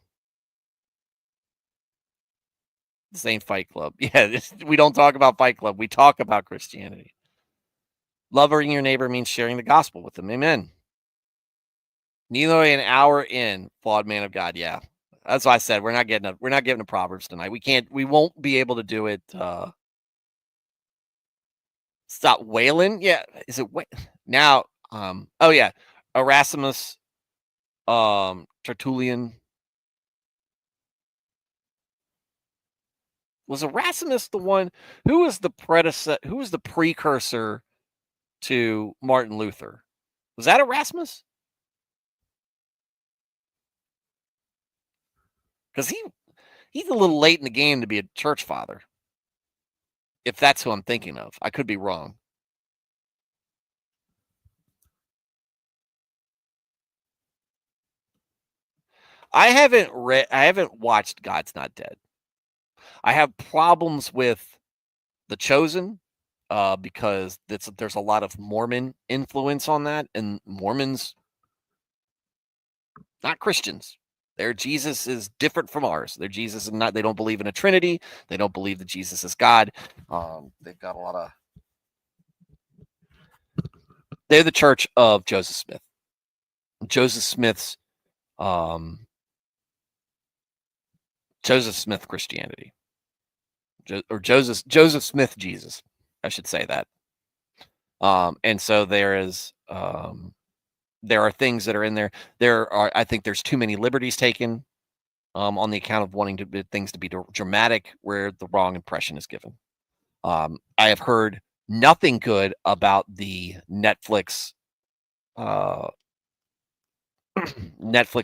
This ain't Fight Club. Yeah, we don't talk about Fight Club. We talk about Christianity. Loving your neighbor means sharing the gospel with them. Amen. Nearly an hour in, flawed man of God. Yeah, that's why I said we're not getting a Proverbs tonight. We won't be able to do it. Stop wailing. Yeah, is it now? Oh yeah, Erasmus, Tertullian. Was Erasmus the one who was the precursor to Martin Luther? Was that Erasmus? Because he's a little late in the game to be a church father. If that's who I'm thinking of, I could be wrong. I haven't watched God's Not Dead. I have problems with The Chosen, because there's a lot of Mormon influence on that, and Mormons, not Christians. Their Jesus is different from ours. Their Jesus is not. They don't believe in a Trinity. They don't believe that Jesus is God. They've got a lot of. They're the church of Joseph Smith. Joseph Smith's Joseph Smith Christianity, or Joseph Smith Jesus, I should say that. And so there are things that are in there. I think there's too many liberties taken, on the account of wanting things to be dramatic, where the wrong impression is given. I have heard nothing good about the Netflix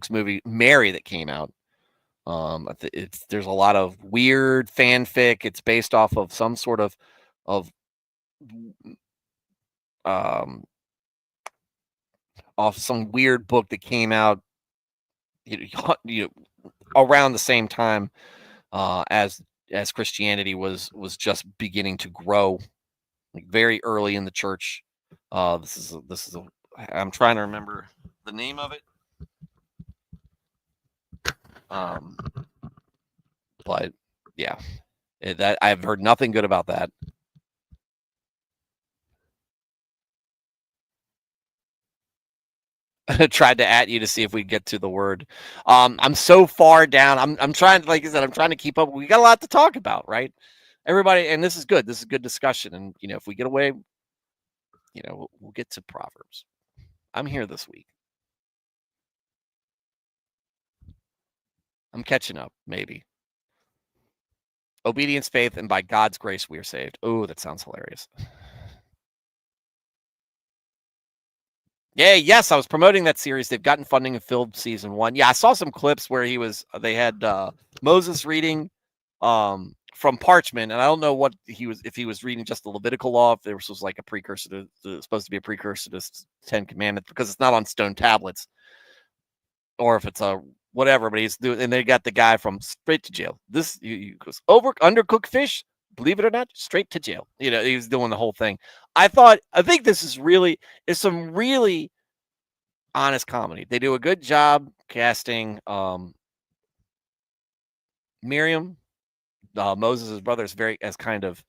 movie Mary that came out. There's a lot of weird fanfic. It's based off of some sort of off some weird book that came out around the same time as Christianity was just beginning to grow, like very early in the church. I'm trying to remember the name of it. But yeah, that I've heard nothing good about that. tried to at you to see if we get to the word. I'm so far down. I'm trying, like I said, I'm trying to keep up. We got a lot to talk about, right? Everybody, and this is good. This is good discussion. And if we get away, we'll get to Proverbs. I'm here this week. I'm catching up, maybe. Obedience, faith, and by God's grace we are saved. Oh, that sounds hilarious. Yeah, yes, I was promoting that series. They've gotten funding and filled season 1. Yeah, I saw some clips where they had Moses reading from parchment, and I don't know what if he was reading just the Levitical law, if there was like a precursor supposed to be a precursor to 10 commandments, because it's not on stone tablets, or if it's a whatever, but he's doing, and they got the guy from straight to jail. This he goes undercooked fish, believe it or not, straight to jail. He was doing the whole thing. I think this is some really honest comedy. They do a good job casting Miriam, Moses' brother, as kind of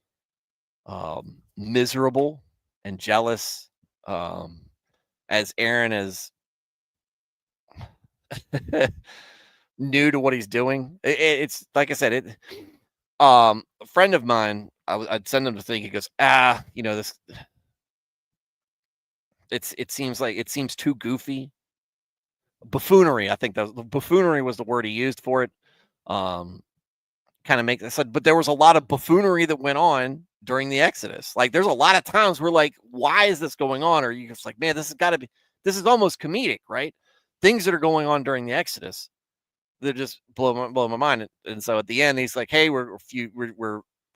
miserable and jealous, as Aaron is new to what he's doing. It's like I said, a friend of mine, I'd send him to think. He goes, this. It seems too goofy. Buffoonery. I think the buffoonery was the word he used for it. Kind of make this, but there was a lot of buffoonery that went on during the Exodus. Like, there's a lot of times where, like, why is this going on? Or you're just like, man, this is almost comedic, right? Things that are going on during the Exodus, they're just blow my mind. And so at the end, he's like, hey, we're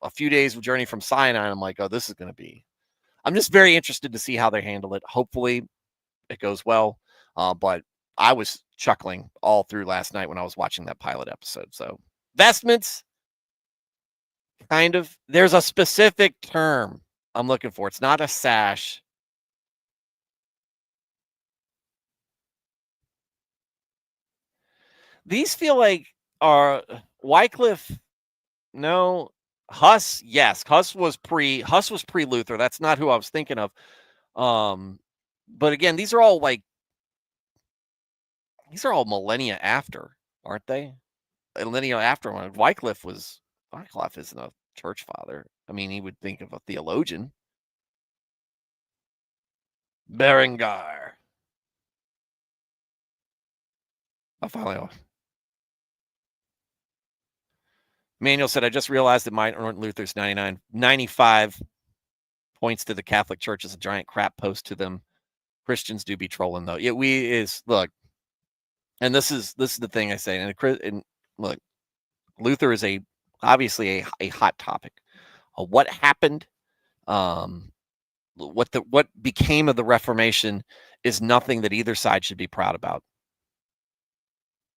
a few days of journey from Sinai. And I'm like, oh, this is going to be. I'm just very interested to see how they handle it. Hopefully, it goes well. But I was chuckling all through last night when I was watching that pilot episode. So vestments. Kind of. There's a specific term I'm looking for. It's not a sash. These feel like are Wycliffe. No. Huss. Yes. Huss was pre Luther. That's not who I was thinking of. But again, these are all millennia after, aren't they? Millennia after one. Wycliffe isn't a church father. I mean, he would think of a theologian. Berengar. I finally. Manuel said, I just realized that Martin Luther's 95 points to the Catholic Church as a giant crap post to them. Christians do be trolling, though. Look, and this is the thing I say. And look, Luther is obviously a hot topic. What happened? What became of the Reformation is nothing that either side should be proud about.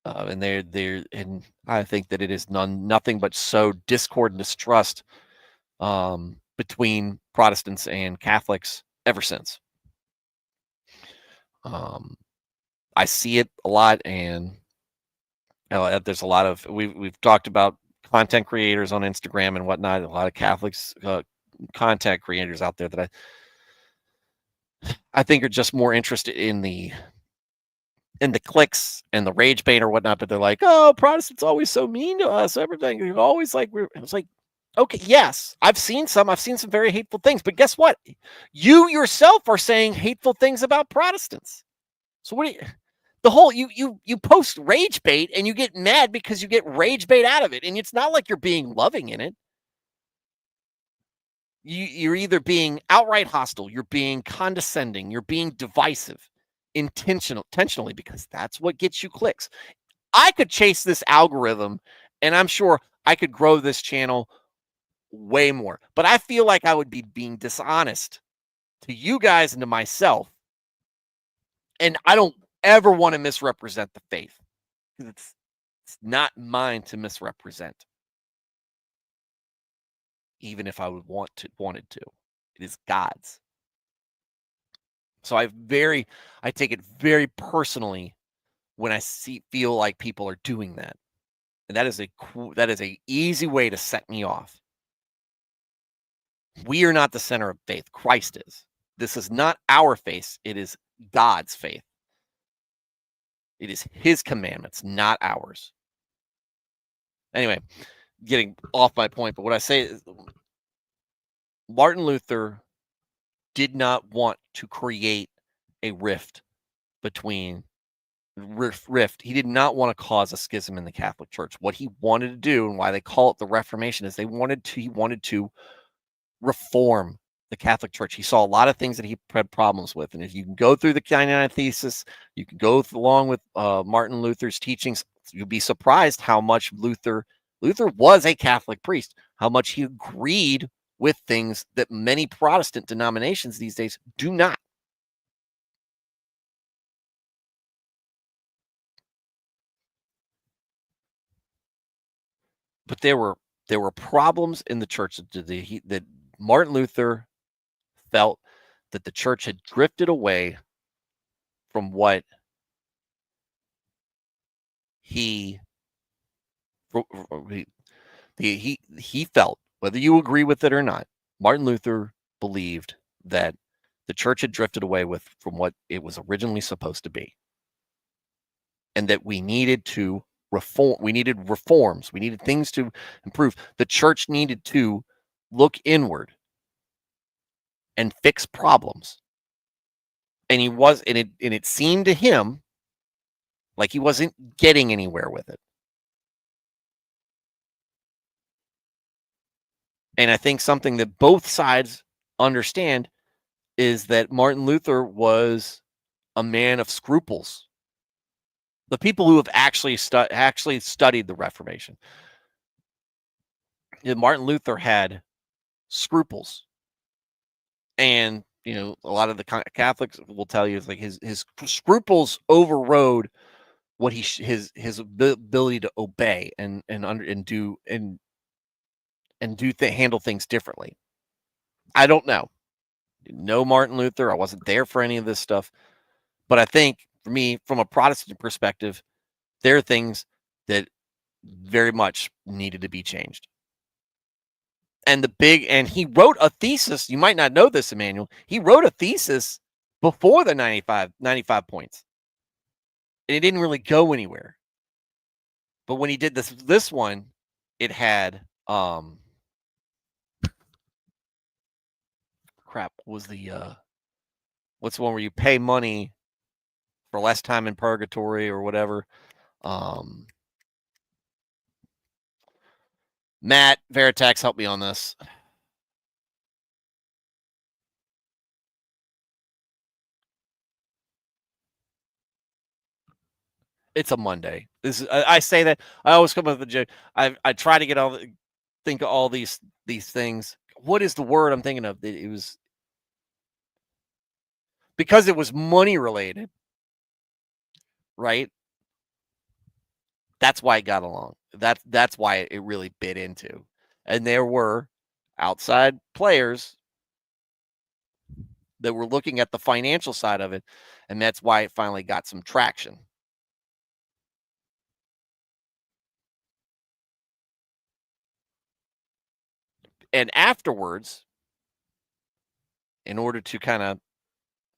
And I think that it is nothing but sow discord and distrust between Protestants and Catholics ever since. I see it a lot, and there's a lot of we've talked about content creators on Instagram and whatnot. A lot of Catholics content creators out there that I think are just more interested in the clicks and the rage bait or whatnot, but they're like, oh, Protestants always so mean to us. Everything you're always like, it's like, okay, yes, I've seen some very hateful things, but guess what? You yourself are saying hateful things about Protestants. So what do you post rage bait and you get mad because you get rage bait out of it, and it's not like you're being loving in it. You're either being outright hostile, you're being condescending, you're being divisive. Intentionally, because that's what gets you clicks. I could chase this algorithm, and I'm sure I could grow this channel way more, but I feel like I would be being dishonest to you guys and to myself, and I don't ever want to misrepresent the faith, because it's not mine to misrepresent, even if I would wanted to. It is God's. So I take it very personally when I feel like people are doing that. And that is a easy way to set me off. We are not the center of faith. Christ is. This is not our faith. It is God's faith. It is his commandments, not ours. Anyway, getting off my point, but what I say is Martin Luther did not want to create a rift between rift. He did not want to cause a schism in the Catholic Church. What he wanted to do, and why they call it the Reformation, is he wanted to reform the Catholic Church. He saw a lot of things that he had problems with, and if you can go through the 99 Thesis, you can go along with Martin Luther's teachings, you'll be surprised how much Luther was a Catholic priest, how much he agreed with things that many Protestant denominations these days do not. But there were problems in the church that Martin Luther felt that the church had drifted away from what he felt, whether you agree with it or not. Martin Luther believed that the church had drifted away from what it was originally supposed to be, and that we needed to reform. We needed reforms. We needed things to improve. The church needed to look inward and fix problems. And it seemed to him like he wasn't getting anywhere with it. And I think something that both sides understand is that Martin Luther was a man of scruples. The people who have actually studied the Reformation, Martin Luther had scruples, and a lot of the Catholics will tell you, it's like his scruples overrode what his ability to obey and handle things differently. I don't know. Didn't know Martin Luther. I wasn't there for any of this stuff. But I think for me, from a Protestant perspective, there are things that very much needed to be changed. And he wrote a thesis. You might not know this, Emmanuel. He wrote a thesis before the 95 points. And it didn't really go anywhere. But when he did this one, it had what's the one where you pay money for less time in purgatory or whatever? Matt Veritax, help me on this. It's a Monday. I say that I always come up with a joke. I try to think of all these things. What is the word I'm thinking of? It was because it was money related, right? That's why it got along. That's why it really bit into. And there were outside players that were looking at the financial side of it, and that's why it finally got some traction. And afterwards, in order to kind of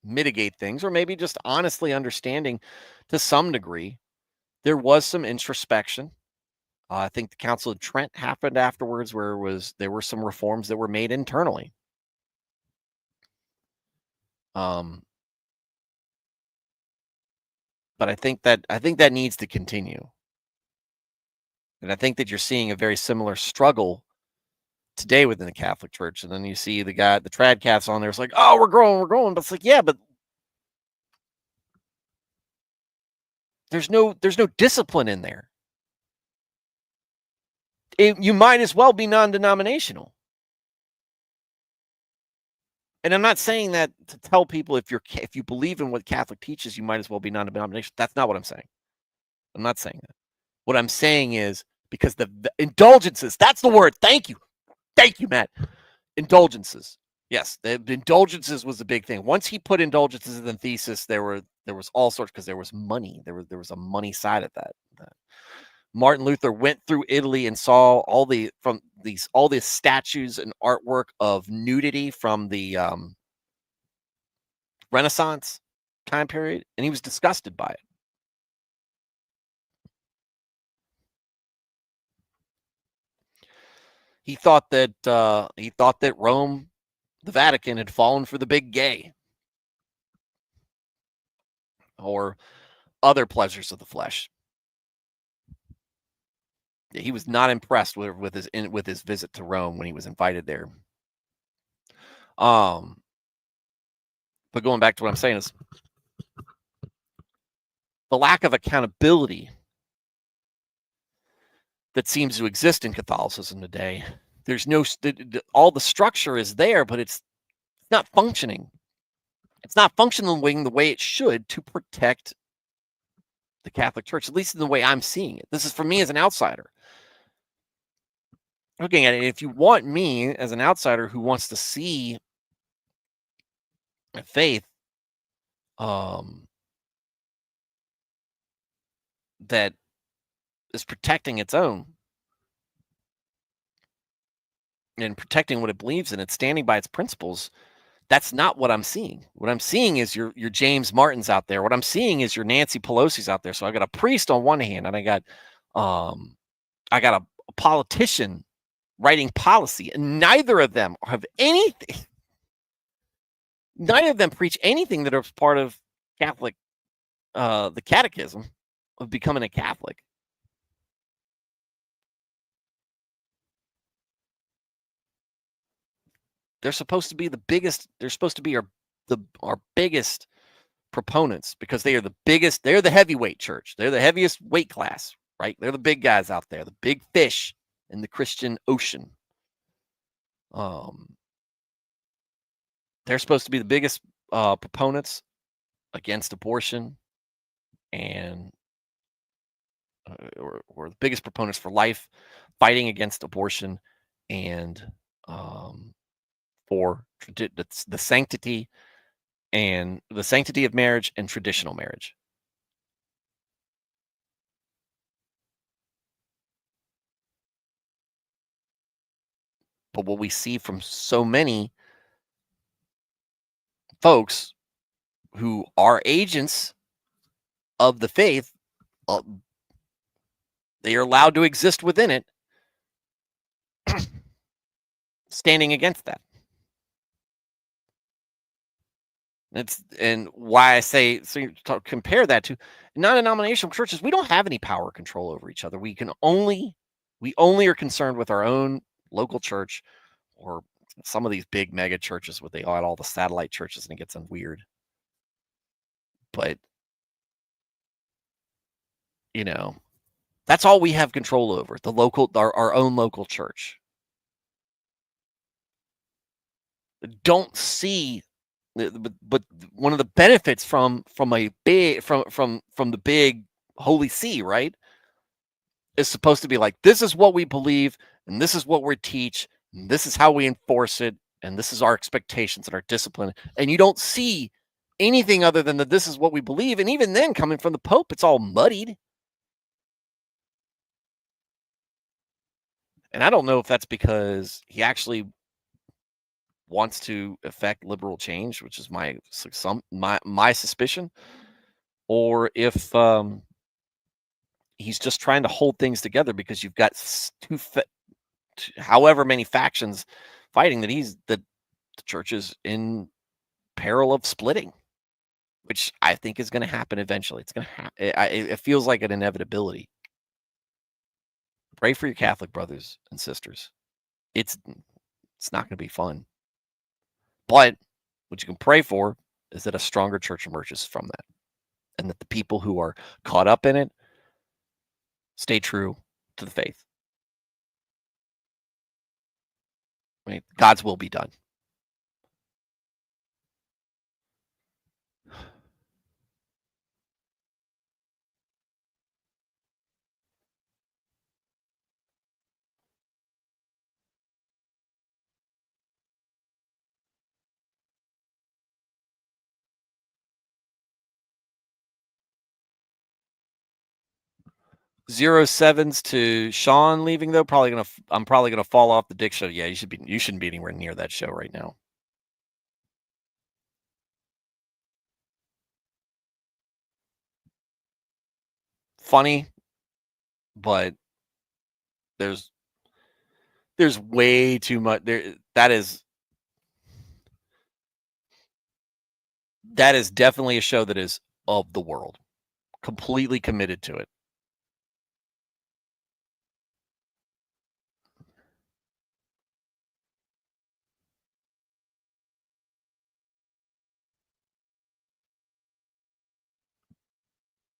mitigate things, or maybe just honestly understanding to some degree, there was some introspection. I think the Council of Trent happened afterwards, where there were some reforms that were made internally. But I think that needs to continue, and I think that you're seeing a very similar struggle today within the Catholic Church. And then you see the trad cats on there. It's like, oh, we're growing, but it's like, yeah, but there's no discipline in there. You might as well be non-denominational. And I'm not saying that to tell people if you believe in what Catholic teaches, you might as well be non-denominational. That's not what I'm saying. I'm not saying that. What I'm saying is, because the indulgences, that's the word. Thank you, Matt. Indulgences. Yes, the indulgences was the big thing. Once he put indulgences in the thesis, there was all sorts, because there was money. There was a money side of that. Martin Luther went through Italy and saw all the statues and artwork of nudity from the Renaissance time period, and he was disgusted by it. He thought that Rome, the Vatican, had fallen for the big gay or other pleasures of the flesh. He was not impressed with his visit to Rome when he was invited there. But going back to what I'm saying is the lack of accountability that seems to exist in Catholicism today. There's no all the structure is there, but it's not functioning. It's not functioning the way it should to protect the Catholic Church, at least in the way I'm seeing it. This is for me as an outsider. Looking at it, if you want me as an outsider who wants to see a faith that is protecting its own and protecting what it believes in, it's standing by its principles. That's not what I'm seeing. What I'm seeing is your James Martins out there. What I'm seeing is your Nancy Pelosi's out there. So I got a priest on one hand, and I got a politician writing policy, and neither of them have anything. Neither of them preach anything that is part of Catholic, the catechism of becoming a Catholic. They're supposed to be the biggest. They're supposed to be our biggest proponents because they are the biggest. They're the heavyweight church. They're the heaviest weight class, right? They're the big guys out there, the big fish in the Christian ocean. They're supposed to be the biggest proponents against abortion and or the biggest proponents for life, fighting against abortion and for the sanctity of marriage and traditional marriage. But what we see from so many folks who are agents of the faith, they are allowed to exist within it, standing against that. And why I say, so compare that to non-denominational churches. We don't have any power or control over each other. We only are concerned with our own local church or some of these big mega churches where they add all the satellite churches and it gets weird. But that's all we have control over, our own local church. Don't see, but one of the benefits from the big Holy See, right, is supposed to be like, this is what we believe, and this is what we teach, and this is how we enforce it, and this is our expectations and our discipline. And you don't see anything other than that this is what we believe. And even then, coming from the Pope, it's all muddied. And I don't know if that's because he actually wants to affect liberal change, which is my suspicion, or if he's just trying to hold things together because you've got however many factions fighting that the church is in peril of splitting, which I think is going to happen eventually. It's going to happen. It feels like an inevitability. Pray for your Catholic brothers and sisters. It's not going to be fun. But what you can pray for is that a stronger church emerges from that, and that the people who are caught up in it stay true to the faith. I mean, God's will be done. Zero sevens to Sean leaving though. I'm probably gonna fall off the Dick show. Yeah, you shouldn't be anywhere near that show right now. Funny, but there's There's way too much there. That is definitely a show that is of the world, completely committed to it.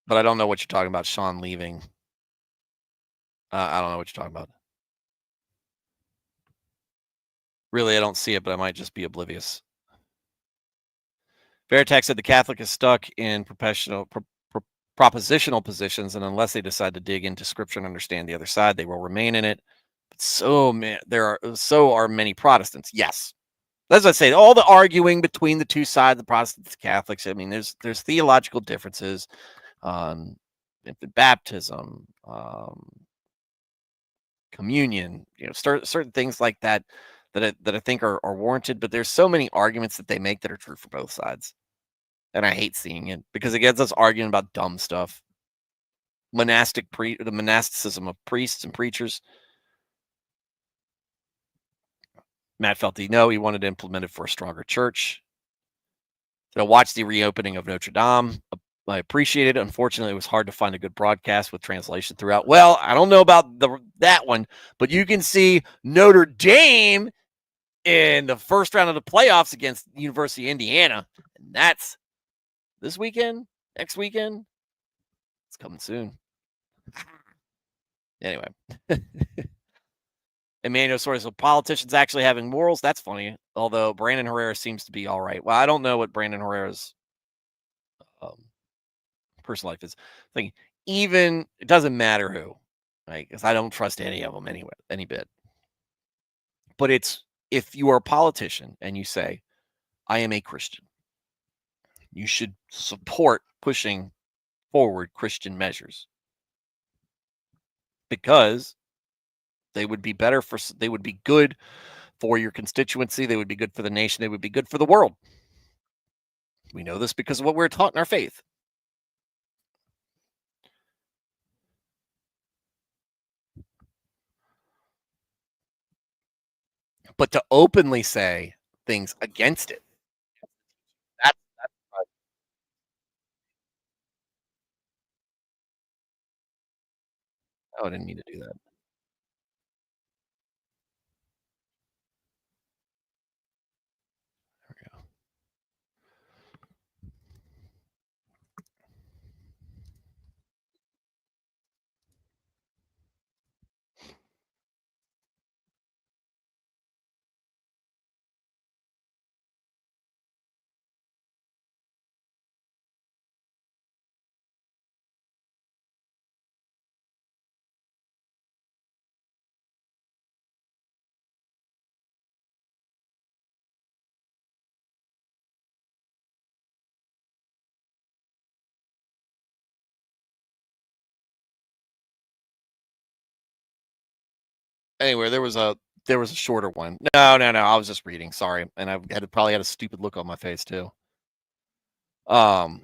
But I don't know what you're talking about, Sean leaving. I don't know what you're talking about. Really, I don't see it, but I might just be oblivious. Veritex said the Catholic is stuck in propositional positions, and unless they decide to dig into Scripture and understand the other side, they will remain in it. But so are many Protestants. Yes, as I say, all the arguing between the two sides, the Protestants, and Catholics. I mean, there's theological differences on infant baptism, communion, certain things like that that I think are warranted. But there's so many arguments that they make that are true for both sides, and I hate seeing it because it gets us arguing about dumb stuff. The monasticism of priests and preachers. Matt felt he wanted to implement it for a stronger church. So I watched the reopening of Notre Dame. I appreciate it. Unfortunately, it was hard to find a good broadcast with translation throughout. Well, I don't know about that one, but you can see Notre Dame in the first round of the playoffs against University of Indiana. And that's this weekend, next weekend. It's coming soon. Anyway. Emmanuel Soares, so politicians actually having morals. That's funny. Although Brandon Herrera seems to be all right. Well, I don't know what Brandon Herrera's personal life is. Like, even it doesn't matter who, right? Because I don't trust any of them anyway, any bit. But it's if you are a politician and you say, I am a Christian, you should support pushing forward Christian measures because they would be good for your constituency. They would be good for the nation. They would be good for the world. We know this because of what we're taught in our faith. But to openly say things against it, that's oh, I didn't mean to do that. There we go. Anyway, there was a shorter one. No. I was just reading. Sorry, and I probably had a stupid look on my face too. Because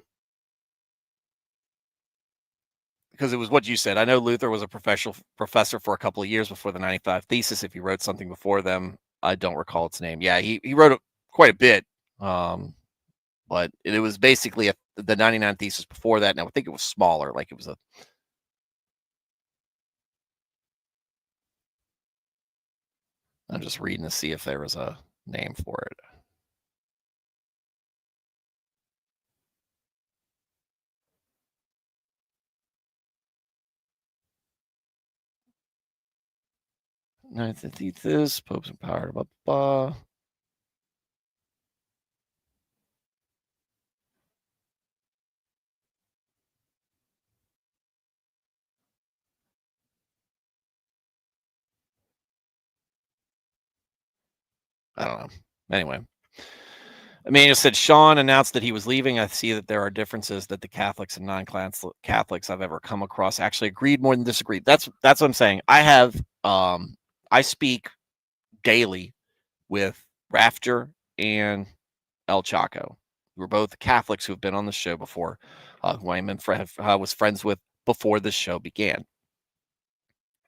it was what you said. I know Luther was a professor for a couple of years before the 95 thesis. If he wrote something before them, I don't recall its name. Yeah, he wrote quite a bit. But it was basically the 99 thesis before that. And I think it was smaller. Like it was a. I'm just reading to see if there was a name for it. Ninth thesis, Pope's empowered, blah, blah. I don't know. Anyway, Emmanuel said Sean announced that he was leaving. I see that there are differences that the Catholics and non-Catholics I've ever come across actually agreed more than disagreed. That's what I'm saying. I speak daily with Rafter and El Chaco, who are both Catholics who have been on the show before, who I was friends with before this show began.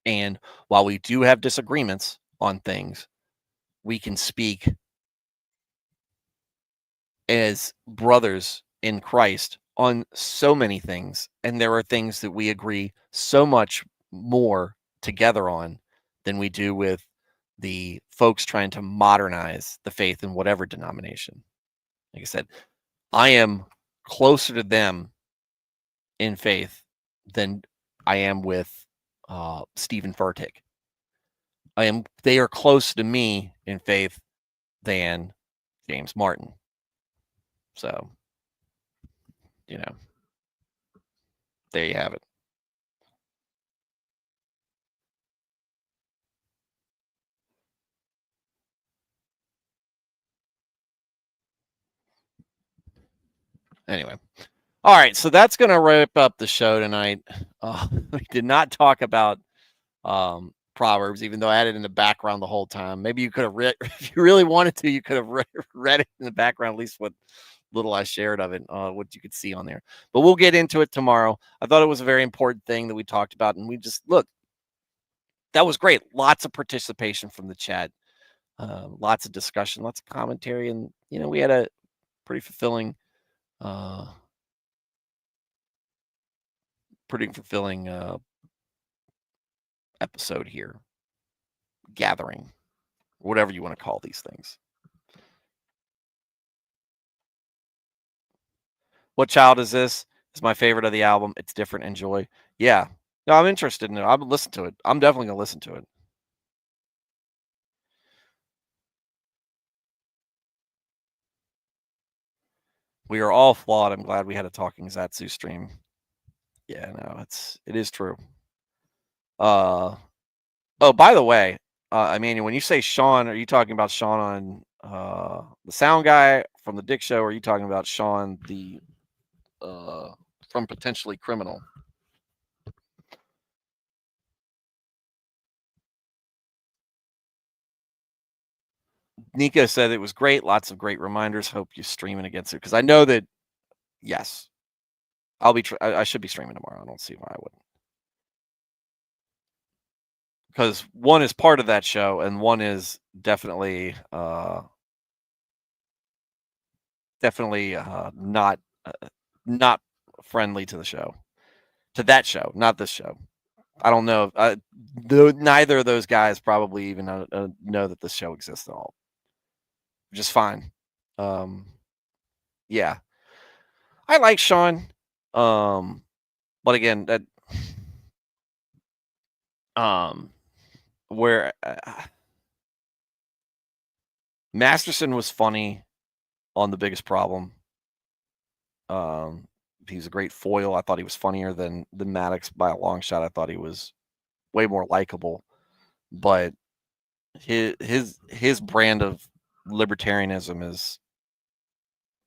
And while we do have disagreements on things. We can speak as brothers in Christ on so many things. And there are things that we agree so much more together on than we do with the folks trying to modernize the faith in whatever denomination. Like I said, I am closer to them in faith than I am with Stephen Furtick. They are closer to me in faith than James Martin. So, you know, there you have it. Anyway, all right, so that's going to wrap up the show tonight. We did not talk about Proverbs, even though I had it in the background the whole time. Maybe you could have read, if you really wanted to, you could have read it in the background, at least what little I shared of it, what you could see on there. But we'll get into it tomorrow. I thought it was a very important thing that we talked about, and we just look. That was great. Lots of participation from the chat, lots of discussion, lots of commentary, and we had a pretty fulfilling. Episode here, gathering, whatever you want to call these things. What child is this? It's my favorite of the album. It's different. Enjoy. Yeah. No, I'm interested in it. I'll listen to it. I'm definitely going to listen to it. We are all flawed. I'm glad we had a Talking Zatsu stream. Yeah, no, it is true. Oh, by the way, Emmanuel, when you say Sean, are you talking about Sean on the sound guy from the Dick Show, or are you talking about Sean the from Potentially Criminal? Nico said it was great. Lots of great reminders. Hope you stream it against it, because I know that. Yes, I'll be. I should be streaming tomorrow. I don't see why I wouldn't. Because one is part of that show, and one is definitely not friendly to the show, to that show, not this show. I don't know. Neither of those guys probably even know that this show exists at all. Just fine. Yeah, I like Sean, but again, that where Masterson was funny on The Biggest Problem. He's a great foil. I thought he was funnier than Maddox by a long shot. I thought he was way more likable, but his brand of libertarianism is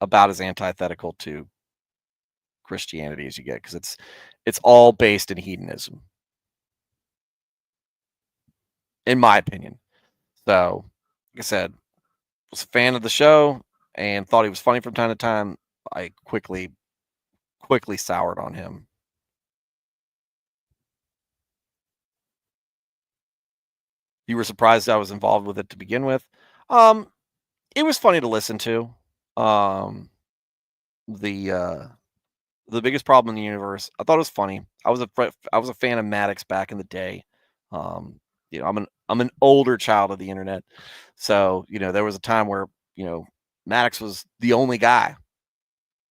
about as antithetical to Christianity as you get, because it's all based in hedonism, in my opinion. So, like I said, was a fan of the show and thought he was funny from time to time. I quickly soured on him. You were surprised I was involved with it to begin with. It was funny to listen to. The Biggest Problem in the Universe, I thought it was funny. I was a fan of Maddox back in the day. I'm an older child of the internet, so there was a time where Maddox was the only guy,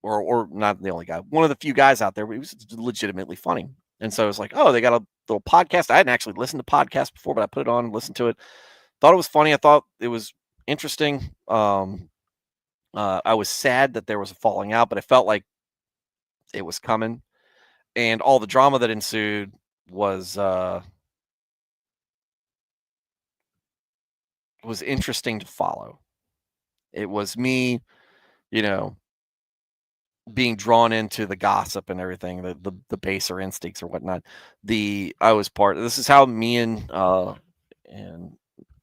or not the only guy, one of the few guys out there, but he was legitimately funny. And so it was like, oh, they got a little podcast. I hadn't actually listened to podcasts before, but I put it on and listened to it. Thought it was funny. I thought it was interesting. I was sad that there was a falling out, but I felt like it was coming, and all the drama that ensued was interesting to follow. It was me, being drawn into the gossip and everything, the baser instincts or whatnot. I was part. This is how me and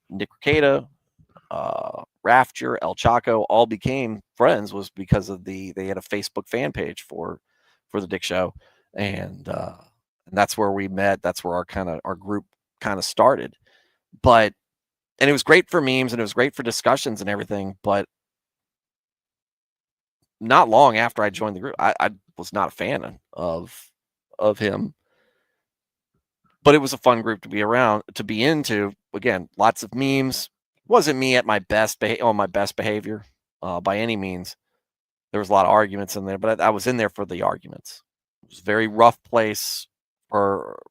Nick Ricada, Rafter, El Chaco all became friends, was because of they had a Facebook fan page for the Dick Show, and that's where we met. That's where our group kind of started. But And it was great for memes and it was great for discussions and everything, but not long after I joined the group, I was not a fan of him, but it was a fun group to be around, to be into. Again, lots of memes. Wasn't me at my best on my best behavior by any means. There was a lot of arguments in there, but I was in there for the arguments. It was a very rough place for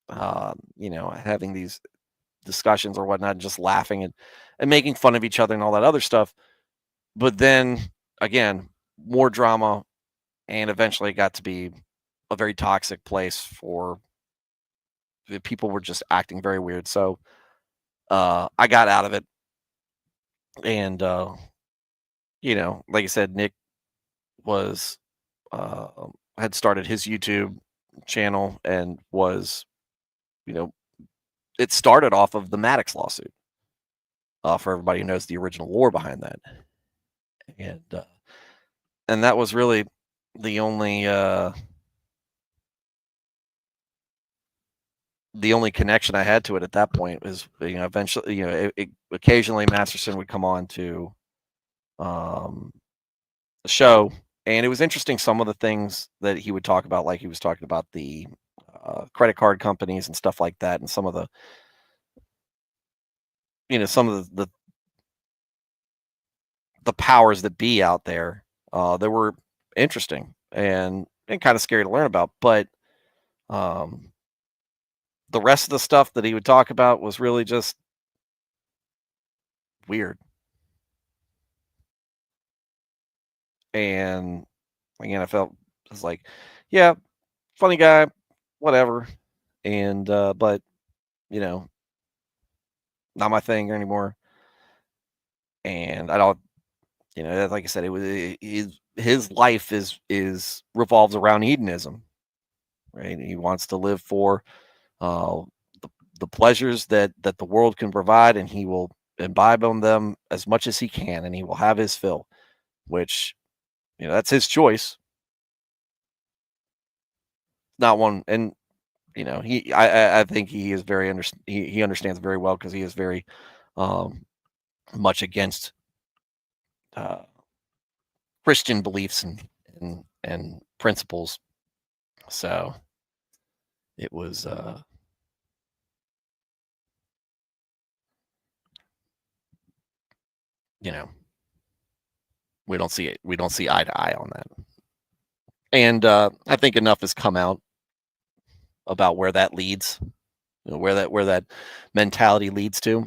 having these discussions or whatnot, and just laughing and making fun of each other and all that other stuff. But then again, more drama, and eventually it got to be a very toxic place for the people were just acting very weird. So I got out of it, and like I said, Nick was uh, had started his YouTube channel and was, you know, it started off of the Maddox lawsuit. For everybody who knows the original lore behind that, and that was really the only connection I had to it at that point. Was, eventually, occasionally Masterson would come on to the show, and it was interesting some of the things that he would talk about, like he was talking about the credit card companies and stuff like that, and some of the the powers that be out there that were interesting and kind of scary to learn about. But the rest of the stuff that he would talk about was really just weird. And again, I was like, yeah, funny guy, whatever. And but not my thing anymore. And I don't, like I said, it was his life is revolves around hedonism, right? He wants to live for uh, the pleasures that the world can provide, and he will imbibe on them as much as he can, and he will have his fill. Which, that's his choice. Not one, and I think he is very he understands very well, because he is very um, much against uh, Christian beliefs and principles. So it was you know we don't see eye to eye on that. And I think enough has come out about where that leads, where that mentality leads to,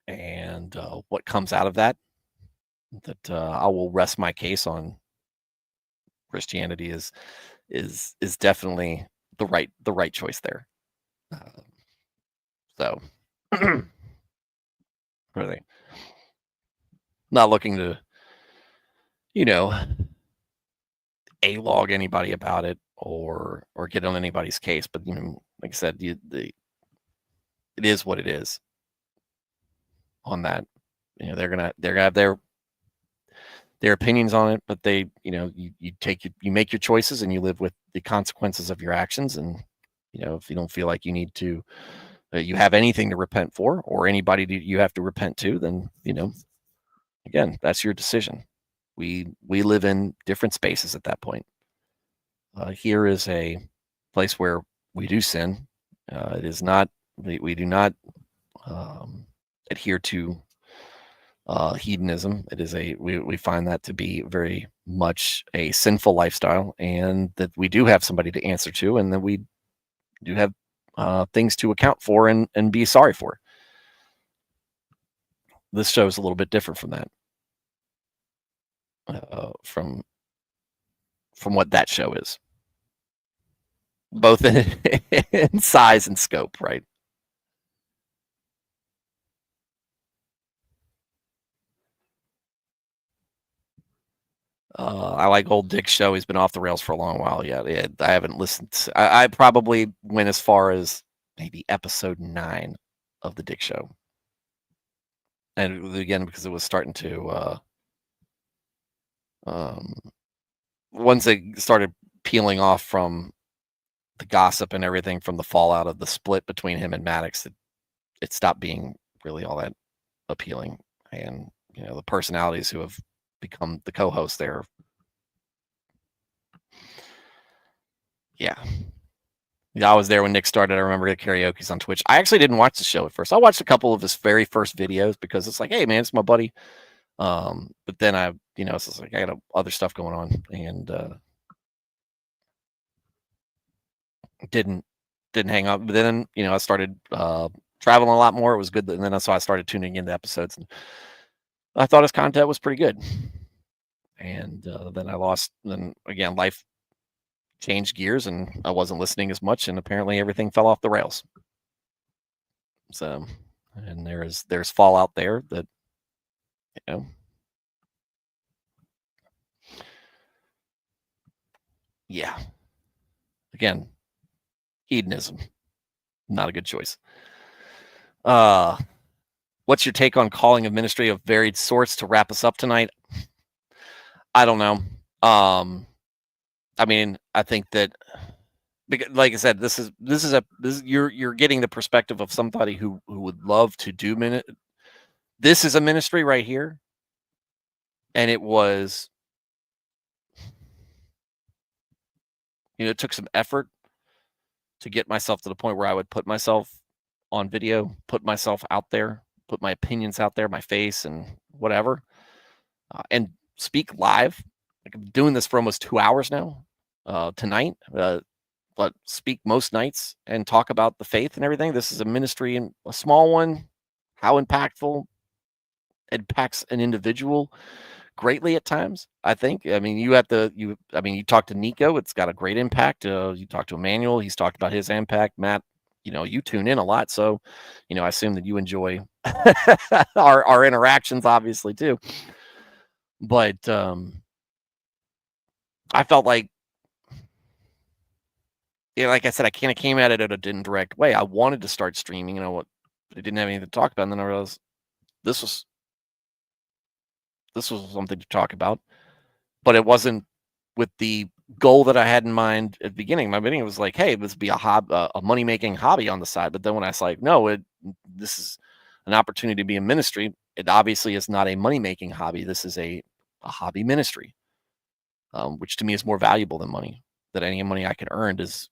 and what comes out of that. That I will rest my case on. Christianity is definitely the right choice there. Uh, so, really, not looking to you know a-log anybody about it or get on anybody's case, but like I said, it is what it is on that. They're gonna have their opinions on it, but they, you make your choices and you live with the consequences of your actions. And if you don't feel like you need to, you have anything to repent for, or anybody you have to repent to, then again, that's your decision. We live in different spaces at that point. Here is a place where we do sin. It is not. We do not adhere to hedonism. It is we find that to be very much a sinful lifestyle, and that we do have somebody to answer to, and that we do have things to account for and be sorry for. This show is a little bit different from that, from what that show is, both in size and scope, right? I like old Dick's show. He's been off the rails for a long while. Yeah, I haven't listened. I probably went as far as maybe episode 9 of the Dick Show, and again because it was starting to um, once they started peeling off from the gossip and everything from the fallout of the split between him and Maddox. it stopped being really all that appealing. And the personalities who have become the co-hosts there, yeah. I was there when Nick started. I remember the karaoke's on Twitch. I actually didn't watch the show at first. I watched a couple of his very first videos because it's like, hey man, it's my buddy. But then it's just like I got other stuff going on, and didn't hang up. But then I started traveling a lot more. It was good, and then so I started tuning into episodes, and I thought his content was pretty good. And then I lost. Then again, life changed gears, and I wasn't listening as much, and apparently everything fell off the rails. So, and there's fallout there that yeah. Again, hedonism, not a good choice. What's your take on calling of ministry of varied sorts to wrap us up tonight? I don't know. I mean, I think that, like I said, this is you're getting the perspective of somebody who would love to do This is a ministry right here, and it was, it took some effort to get myself to the point where I would put myself on video, put myself out there, put my opinions out there, my face and whatever, and speak live. Like I'm doing this for almost 2 hours now, tonight, but speak most nights and talk about the faith and everything. This is a ministry, and a small one. How impactful it impacts an individual greatly at times. I think. I mean, you talk to Nico. It's got a great impact. You talk to Emmanuel. He's talked about his impact. Matt, you tune in a lot, so I assume that you enjoy our interactions, obviously too. But I felt like, like I said, I kind of came at it in a indirect way. I wanted to start streaming, what I didn't have anything to talk about, and then I realized this was something to talk about, but it wasn't with the goal that I had in mind at the beginning. My beginning was like, hey, this would be a money-making hobby on the side. But then when I was like, no, this is an opportunity to be in ministry. It obviously is not a money-making hobby. This is a hobby ministry, which to me is more valuable than money. That any money I could earn is,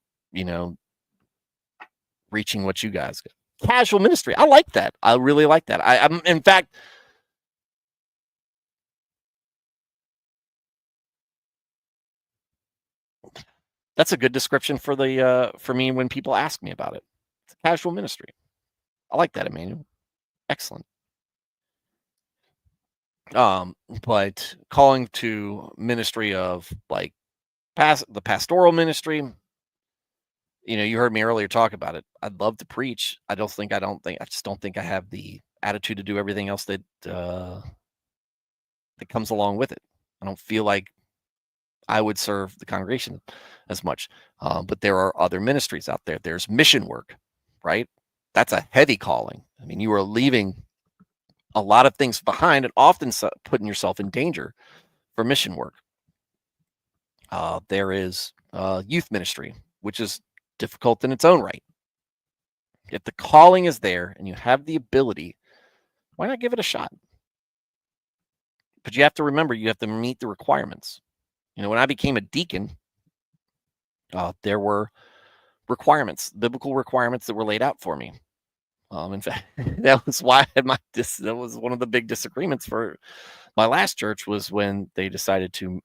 reaching what you guys get. Casual ministry. I like that. I really like that. I'm in fact, that's a good description for me when people ask me about it. It's a casual ministry. I like that, Emmanuel. Excellent. But calling to ministry of like the pastoral ministry, you heard me earlier talk about it. I'd love to preach. I just don't think I have the attitude to do everything else that comes along with it. I don't feel like I would serve the congregation as much. But there are other ministries out there. There's mission work, right? That's a heavy calling. I mean, you are leaving a lot of things behind and often putting yourself in danger for mission work. There is youth ministry, which is difficult in its own right. If the calling is there and you have the ability, why not give it a shot? But you have to remember, you have to meet the requirements. When I became a deacon, there were requirements, biblical requirements that were laid out for me. In fact, that was why I had that was one of the big disagreements for my last church, was when they decided to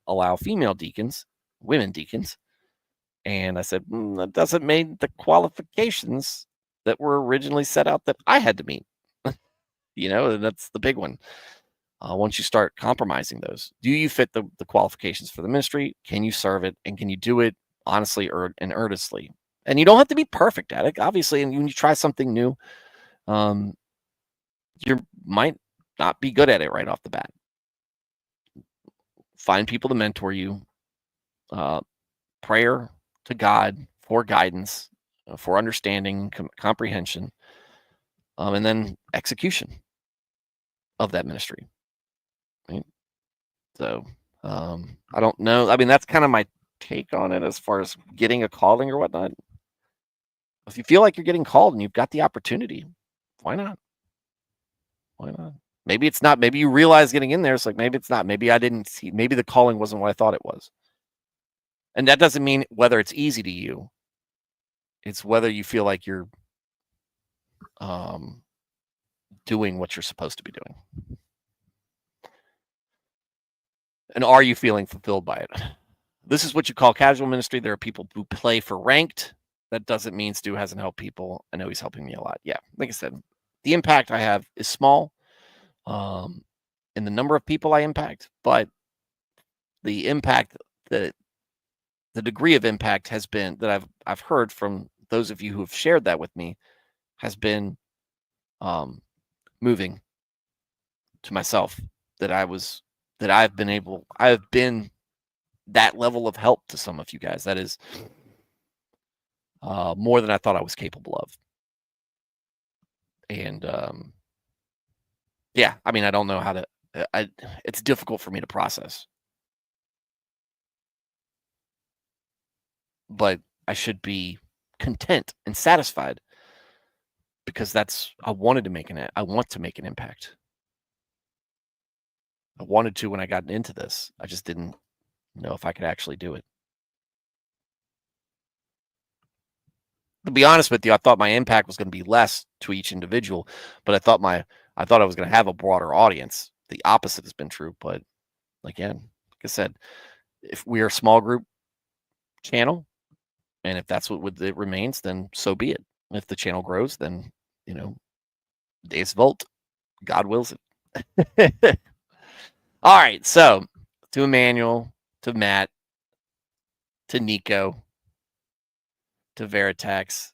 allow female deacons, women deacons. And I said, that doesn't meet the qualifications that were originally set out that I had to meet. And that's the big one. Once you start compromising those, do you fit the qualifications for the ministry? Can you serve it? And can you do it honestly and earnestly? And you don't have to be perfect at it, obviously. And when you try something new, you might not be good at it right off the bat. Find people to mentor you. Prayer to God for guidance, for understanding, comprehension, and then execution of that ministry. Right? So I don't know. I mean, that's kind of my take on it as far as getting a calling or whatnot. If you feel like you're getting called and you've got the opportunity, why not? Why not? Maybe it's not. Maybe you realize getting in there, it's like, maybe it's not. Maybe I didn't see. Maybe the calling wasn't what I thought it was. And that doesn't mean whether it's easy to you. It's whether you feel like you're doing what you're supposed to be doing. And are you feeling fulfilled by it? This is what you call casual ministry. There are people who play for ranked. That doesn't mean Stu hasn't helped people. I know he's helping me a lot. Yeah, like I said, the impact I have is small in the number of people I impact, but the impact, the degree of impact has been, that I've heard from those of you who have shared that with me, has been moving to myself, that I've been that level of help to some of you guys. That is more than I thought I was capable of. And yeah, I mean, I don't know how to, it's difficult for me to process. But I should be content and satisfied, because I want to make an impact. I wanted to when I got into this. I just didn't know if I could actually do it. To be honest with you, I thought my impact was going to be less to each individual, but I thought I was going to have a broader audience. The opposite has been true. But again, like I said, if we are a small group channel, and if that's what it remains, then so be it. If the channel grows, then, Days Volt, God wills it. All right, so to Emmanuel, to Matt, to Nico, to Veritex.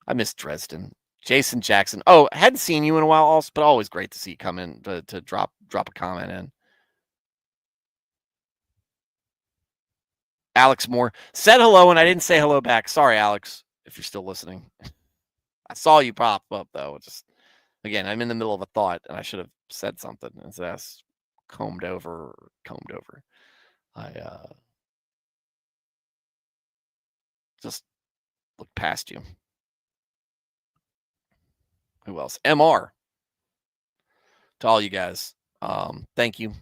I miss Dresden. Jason Jackson. Oh, I hadn't seen you in a while, also, but always great to see you come in to drop a comment in. Alex Moore said hello, and I didn't say hello back. Sorry, Alex, if you're still listening. I saw you pop up, though. Again, I'm in the middle of a thought, and I should have said something. And so that's combed over. I just looked past you. Who else? MR. To all you guys, thank you.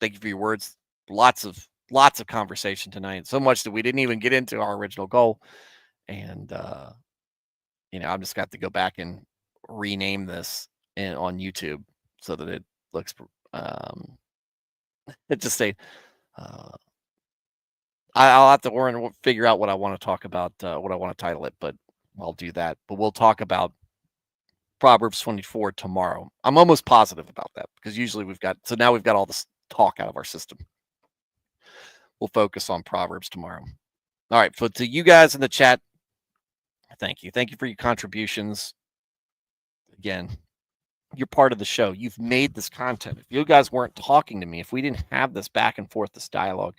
Thank you for your words. Lots of conversation tonight. So much that we didn't even get into our original goal. And, I'm just got to go back and rename this on YouTube so that it looks, it just say, I'll have to figure out what I want to talk about, what I want to title it, but I'll do that. But we'll talk about Proverbs 24 tomorrow. I'm almost positive about that, because usually now we've got all this talk out of our system. We'll focus on Proverbs tomorrow. All right. So to you guys in the chat, thank you. Thank you for your contributions. Again, you're part of the show. You've made this content. If you guys weren't talking to me, if we didn't have this back and forth, this dialogue,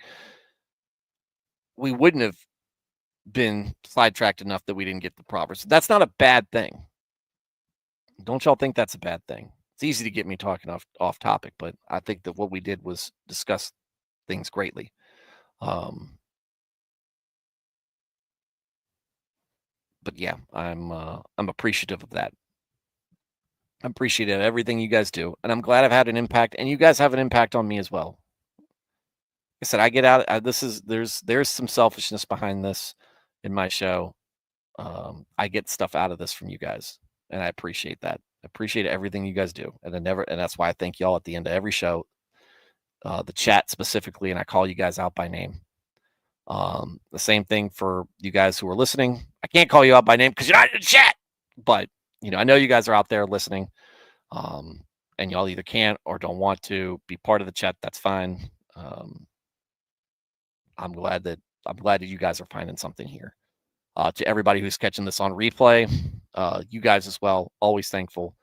we wouldn't have been sidetracked enough that we didn't get the Proverbs. That's not a bad thing. Don't y'all think that's a bad thing? It's easy to get me talking off topic, but I think that what we did was discuss things greatly. But yeah, I'm appreciative of that. I'm appreciative of everything you guys do, and I'm glad I've had an impact, and you guys have an impact on me as well. Like I said, I get out. There's some selfishness behind this in my show. I get stuff out of this from you guys, and I appreciate that. I appreciate everything you guys do, and that's why I thank y'all at the end of every show, the chat specifically, and I call you guys out by name. The same thing for you guys who are listening. I can't call you out by name because you're not in the chat, but I know you guys are out there listening, and y'all either can't or don't want to be part of the chat. That's fine. I'm glad that you guys are finding something here. To everybody who's catching this on replay, you guys as well, always thankful.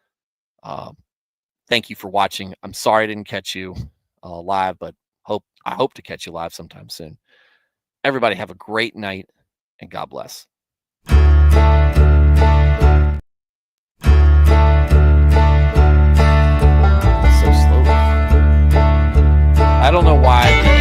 Thank you for watching. I'm sorry I didn't catch you live, but I hope to catch you live sometime soon. Everybody have a great night, and God bless. So slowly. I don't know why.